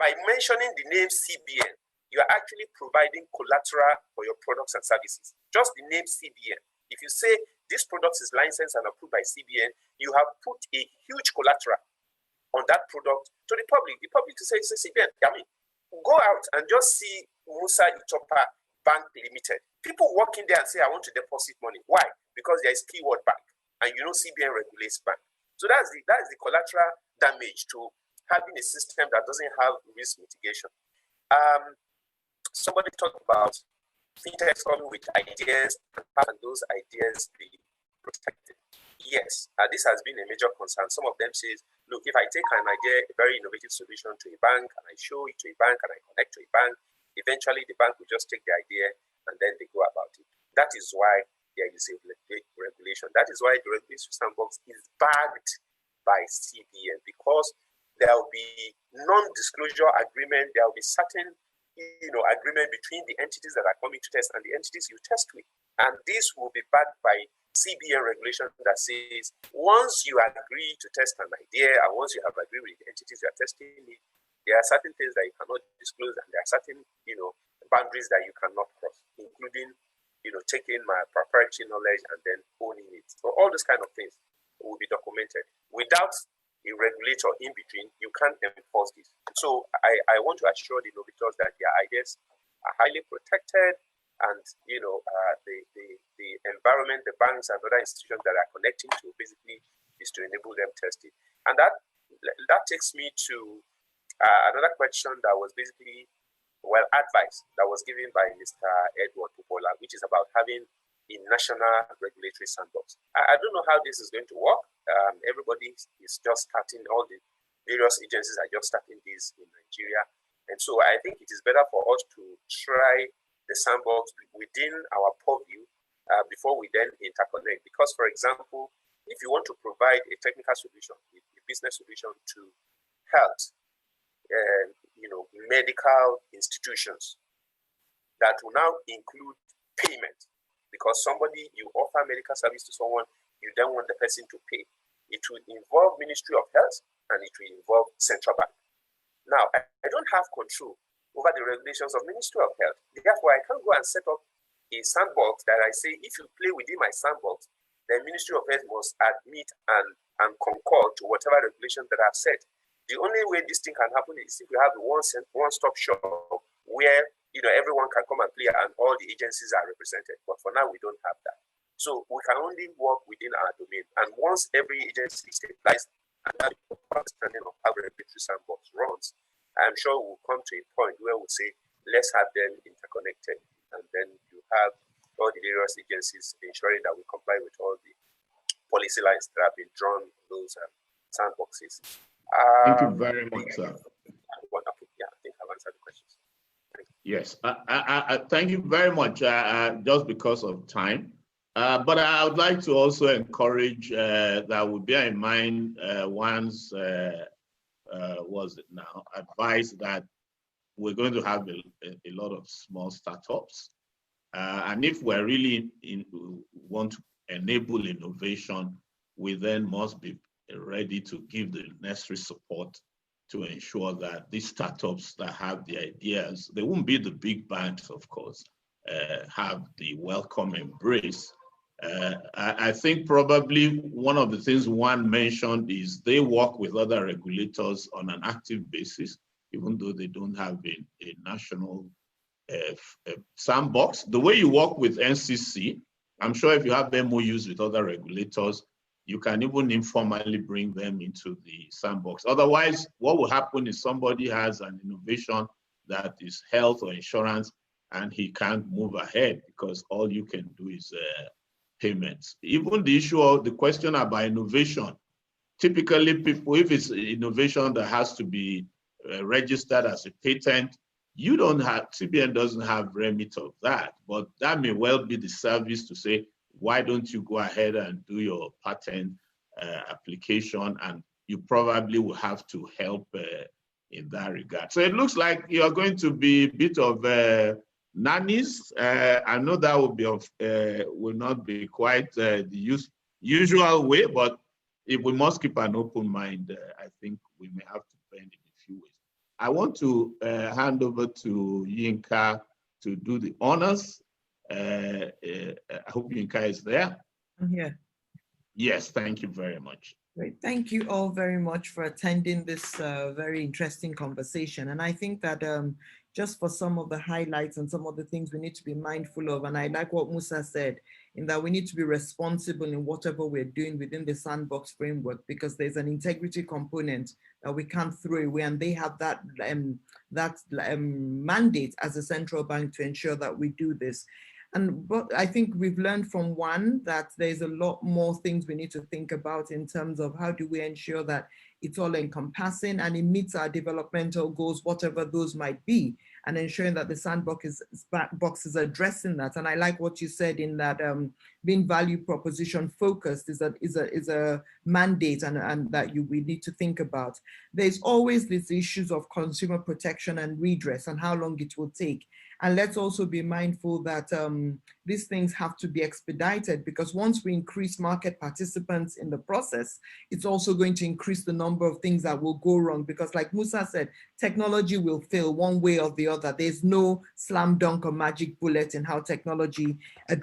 By mentioning the name CBN, you are actually providing collateral for your products and services. Just the name CBN. If you say this product is licensed and approved by CBN, you have put a huge collateral on that product to the public. The public to say it's a CBN. I mean, go out and just see Musa Itopa Bank Limited. People walk in there and say, I want to deposit money. Why? Because there is keyword bank, and CBN regulates bank. So that's the collateral damage to having a system that doesn't have risk mitigation. Somebody talked about Fintech coming with ideas, and those ideas be protected. Yes, this has been a major concern. Some of them says, look, if I take an idea, a very innovative solution to a bank, and I show it to a bank, and I connect to a bank, eventually the bank will just take the idea and then they go about it. That is why there is a regulation. That is why the regulatory sandbox is backed by CBN, because there will be non-disclosure agreement. There will be certain agreement between the entities that are coming to test and the entities you test with. And this will be backed by CBN regulation that says once you agree to test an idea, and once you have agreed with the entities you are testing it, there are certain things that you cannot disclose, and there are certain boundaries that you cannot cross, including taking my proprietary knowledge and then owning it. So all those kind of things will be documented. Without a regulator in between, you can't enforce this. So I want to assure the innovators that their ideas are highly protected, and the environment, the banks and other institutions that are connecting to basically is to enable them testing. And that takes me to another question that was basically advice that was given by Mr. Edward Popoola, which is about having a national regulatory sandbox. I don't know how this is going to work. Everybody is just starting, all the various agencies are just starting this in Nigeria. And so I think it is better for us to try the sandbox within our purview before we then interconnect. Because, for example, if you want to provide a technical solution, a business solution to health, medical institutions that will now include payment, because you offer medical service to someone, you then want the person to pay. It will involve Ministry of Health and it will involve Central Bank. Now, I don't have control over the regulations of Ministry of Health. Therefore, I can't go and set up a sandbox that I say, if you play within my sandbox, the Ministry of Health must admit and concur to whatever regulations that I've set. The only way this thing can happen is if you have a one-stop shop where everyone can come and play and all the agencies are represented. But for now, we don't have that. So we can only work within our domain. And once every agency is stabilized and have a understanding of how the regulatory sandbox runs, I'm sure we'll come to a point where we'll say, let's have them interconnected. And then you have all the various agencies ensuring that we comply with all the policy lines that have been drawn in those sandboxes. Thank you very much, sir. I think I've answered the questions. Yes, thank you very much. Just because of time, But I would like to also encourage that we bear in mind one's, what's it now, advice that we're going to have a lot of small startups. And if we're really want to enable innovation, we then must be ready to give the necessary support to ensure that these startups that have the ideas, they won't be the big banks, of course, have the welcome embrace. I think probably one of the things one mentioned is they work with other regulators on an active basis, even though they don't have a national sandbox. The way you work with NCC, I'm sure if you have MOUs with other regulators, you can even informally bring them into the sandbox. Otherwise, what will happen is somebody has an innovation that is health or insurance, and he can't move ahead because all you can do is payments. Even the issue of the question about innovation, typically people, if it's innovation that has to be registered as a patent, you don't have, CBN doesn't have remit of that, but that may well be the service to say, why don't you go ahead and do your patent application, and you probably will have to help in that regard. So it looks like you're going to be a bit of nannies. I know that will be will not be quite the usual way, but if we must keep an open mind, I think we may have to bend in a few ways. I want to hand over to Yinka to do the honors. I hope Yinka is there. I'm here. Yes, thank you very much. Great. Thank you all very much for attending this very interesting conversation. And I think that just for some of the highlights and some of the things we need to be mindful of, and I like what Musa said, in that we need to be responsible in whatever we're doing within the sandbox framework, because there's an integrity component that we can't throw away, and they have that mandate as a central bank to ensure that we do this. But I think we've learned from one that there's a lot more things we need to think about in terms of how do we ensure that it's all encompassing and it meets our developmental goals, whatever those might be, and ensuring that the sandbox is addressing that. And I like what you said in that being value proposition focused is a mandate and that we need to think about. There's always these issues of consumer protection and redress and how long it will take. And let's also be mindful that these things have to be expedited, because once we increase market participants in the process, it's also going to increase the number of things that will go wrong. Because like Musa said, technology will fail one way or the other. There's no slam dunk or magic bullet in how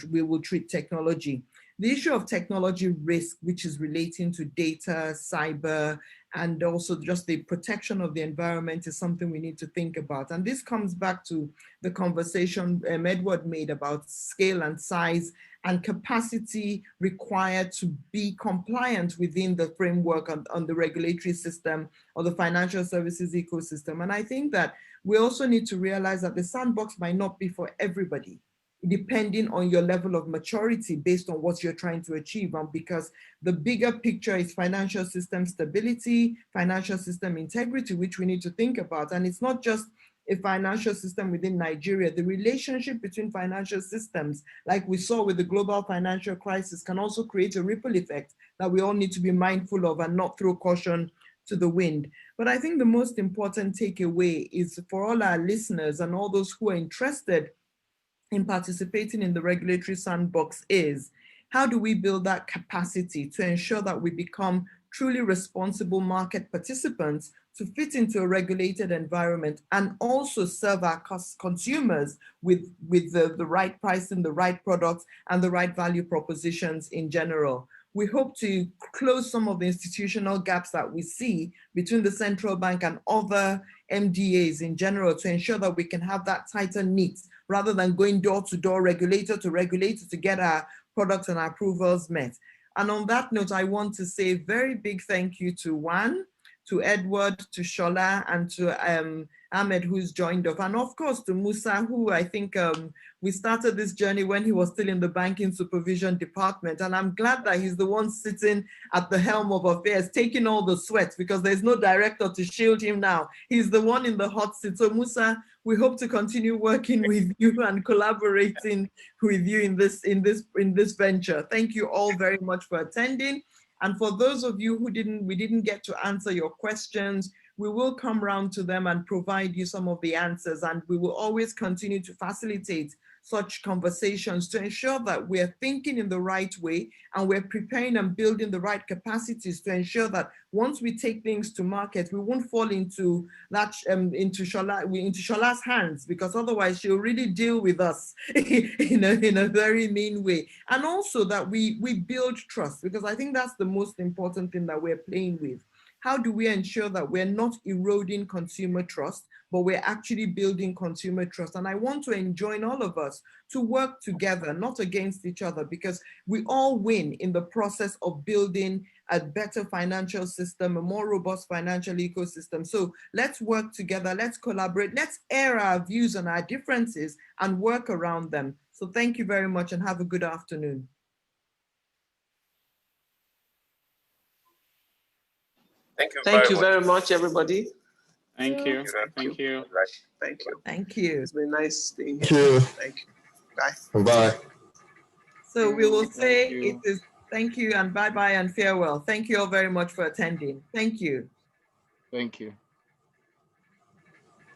we will treat technology. The issue of technology risk, which is relating to data, cyber, and also just the protection of the environment, is something we need to think about. And this comes back to the conversation Edward made about scale and size and capacity required to be compliant within the framework on the regulatory system or the financial services ecosystem. And I think that we also need to realize that the sandbox might not be for everybody, depending on your level of maturity based on what you're trying to achieve. Because the bigger picture is financial system stability, financial system integrity, which we need to think about. And it's not just a financial system within Nigeria. The relationship between financial systems, like we saw with the global financial crisis, can also create a ripple effect that we all need to be mindful of and not throw caution to the wind. But I think the most important takeaway is for all our listeners and all those who are interested in participating in the regulatory sandbox is, how do we build that capacity to ensure that we become truly responsible market participants to fit into a regulated environment and also serve our consumers with the right pricing, the right products, and the right value propositions in general. We hope to close some of the institutional gaps that we see between the central bank and other MDAs in general to ensure that we can have that tighter knit rather than going door to door, regulator to get our products and our approvals met. And on that note, I want to say a very big thank you to Juan, to Edward, to Sola, and to Ahmed, who's joined us, and of course to Musa, who I think we started this journey when he was still in the banking supervision department. And I'm glad that he's the one sitting at the helm of affairs, taking all the sweat, because there's no director to shield him now. He's the one in the hot seat. So Musa, we hope to continue working with you and collaborating with you in this venture. Thank you all very much for attending. And for those of you who we didn't get to answer your questions, we will come round to them and provide you some of the answers. And we will always continue to facilitate such conversations to ensure that we're thinking in the right way and we're preparing and building the right capacities to ensure that once we take things to market, we won't fall into that into Shola's hands, because otherwise she'll really deal with us in a very mean way. And also that we build trust, because I think that's the most important thing that we're playing with. How do we ensure that we're not eroding consumer trust, but we're actually building consumer trust? And I want to enjoin all of us to work together, not against each other, because we all win in the process of building a better financial system, a more robust financial ecosystem. So let's work together, let's collaborate, let's air our views and our differences and work around them. So thank you very much and have a good afternoon. Thank you very much, everybody. Thank you. Thank you. Thank you. Thank you. It's been nice being Thank here. you. Thank you. Bye. Bye. So we will say you. it is thank you and bye-bye and farewell. Thank you all very much for attending. Thank you. Thank you.